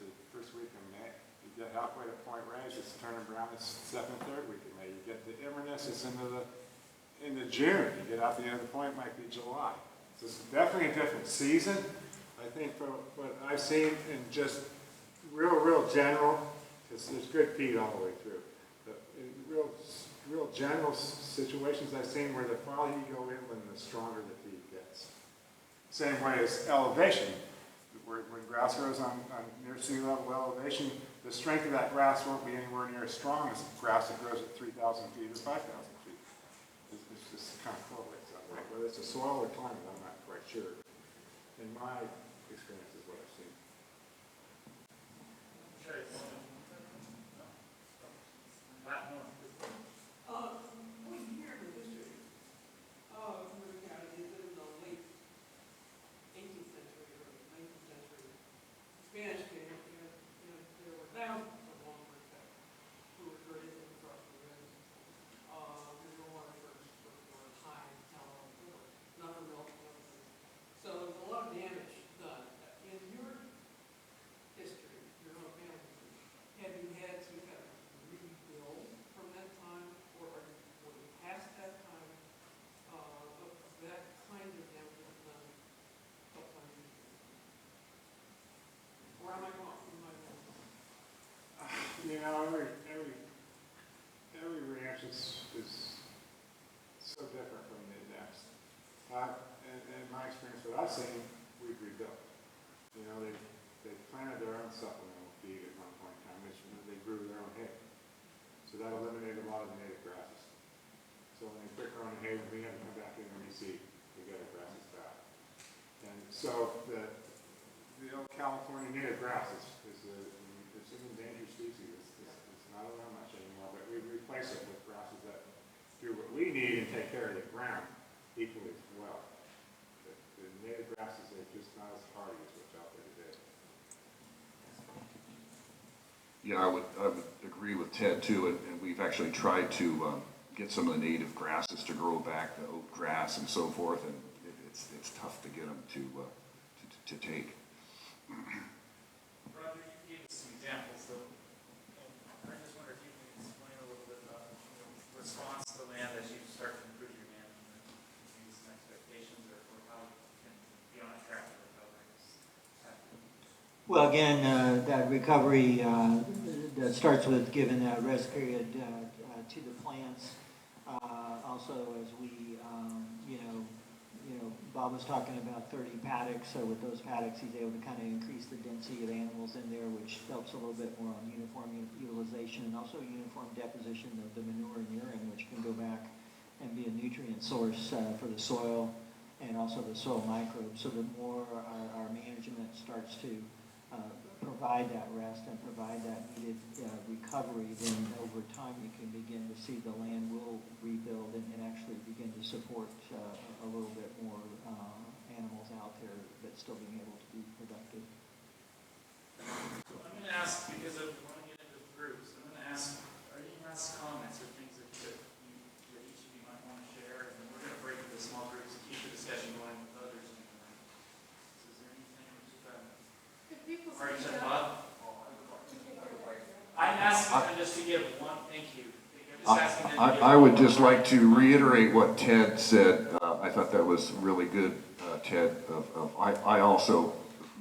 week in May. You get halfway to Point Reyes, it's turning brown the second and third week in May. You get the Inverness, it's into June. You get out the end of the point, might be July. So it's definitely a different season. I think from what I've seen in just real general, because there's good feed all the way through. But in real typical general situations I've seen where the farther you go inland, the stronger the feed gets. Same way as elevation. When grass grows on near sea level elevation, the strength of that grass won't be anywhere near as strong as grass that grows at 3,000 feet or 5,000 feet. It's just kind of correlates that way. Whether it's a soil or climate, I'm not quite sure. In my experience is what I've seen. When here in the district, River County, they lived in the late 18th century or 19th century. Spanish came, and there were thousands of Longwood who were raised in the Frost River. River water first were high, shallow, nothing milk. So there was a lot of damage done. In your history, your own family history, have you had to kind of rebuild from that time, or are you past that time of that kind of damage that's done a couple times a year? Or am I wrong? You know, every ranch is so different from the next. In my experience, what I've seen, we've rebuilt. You know, they planted their own supplemental feed at one point in time. They grew their own hay. So that eliminated a lot of the native grasses. So when they quit growing hay, we had to come back in and reseed to get our grasses back. And so the old California native grass it's an endangered species. It's not around much anymore, but we replace it with grasses that do what we need and take care of the ground equally as well. The native grasses are just not as hardy as what's out there today. Yeah, I would agree with Ted too, and we've actually tried to get some of the native grasses to grow back, the oat grass and so forth, and it's tough to get them to take. Roger, you gave us some examples, so I just wonder if you can explain a little bit about response to the land as you start to improve your management, maybe some expectations, or how you can be on a track to recovery. Well, again, that recovery that starts with giving that rest period to the plants. Also, as we, Bob was talking about 30 paddocks. So with those paddocks, he's able to kind of increase the density of animals in there, which helps a little bit more on uniform utilization and also uniform deposition of the manure and urine, which can go back and be a nutrient source for the soil and also the soil microbes. So the more our management starts to provide that rest and provide that needed recovery, then over time you can begin to see the land will rebuild and actually begin to support a little bit more animals out there, but still being able to be productive. So I'm going to ask, because I want to get into groups, I'm going to ask, are any last comments or things that each of you might want to share? And we're going to break into small groups and keep the discussion going with others. So is there anything Could people All right, speak Ted, up? Bob? I'm asking them just to give one, thank you. I'm just asking them to give I would just like to reiterate what Ted said. I thought that was really good, Ted. I also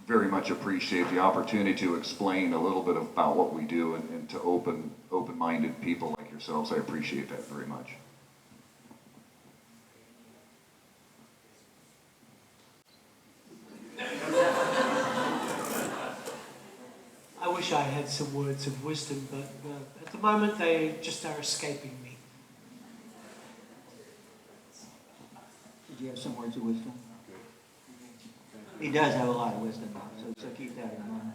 very much appreciate the opportunity to explain a little bit about what we do and to open-minded people like yourselves. I appreciate that very much. I wish I had some words of wisdom, but at the moment they just are escaping me. Did you have some words of wisdom? He does have a lot of wisdom, so keep that in mind.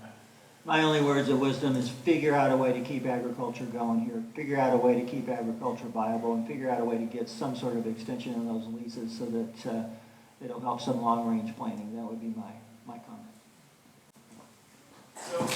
My only words of wisdom is figure out a way to keep agriculture going here, figure out a way to keep agriculture viable, and figure out a way to get some sort of extension on those leases so that it'll help some long-range planning. That would be my comment. So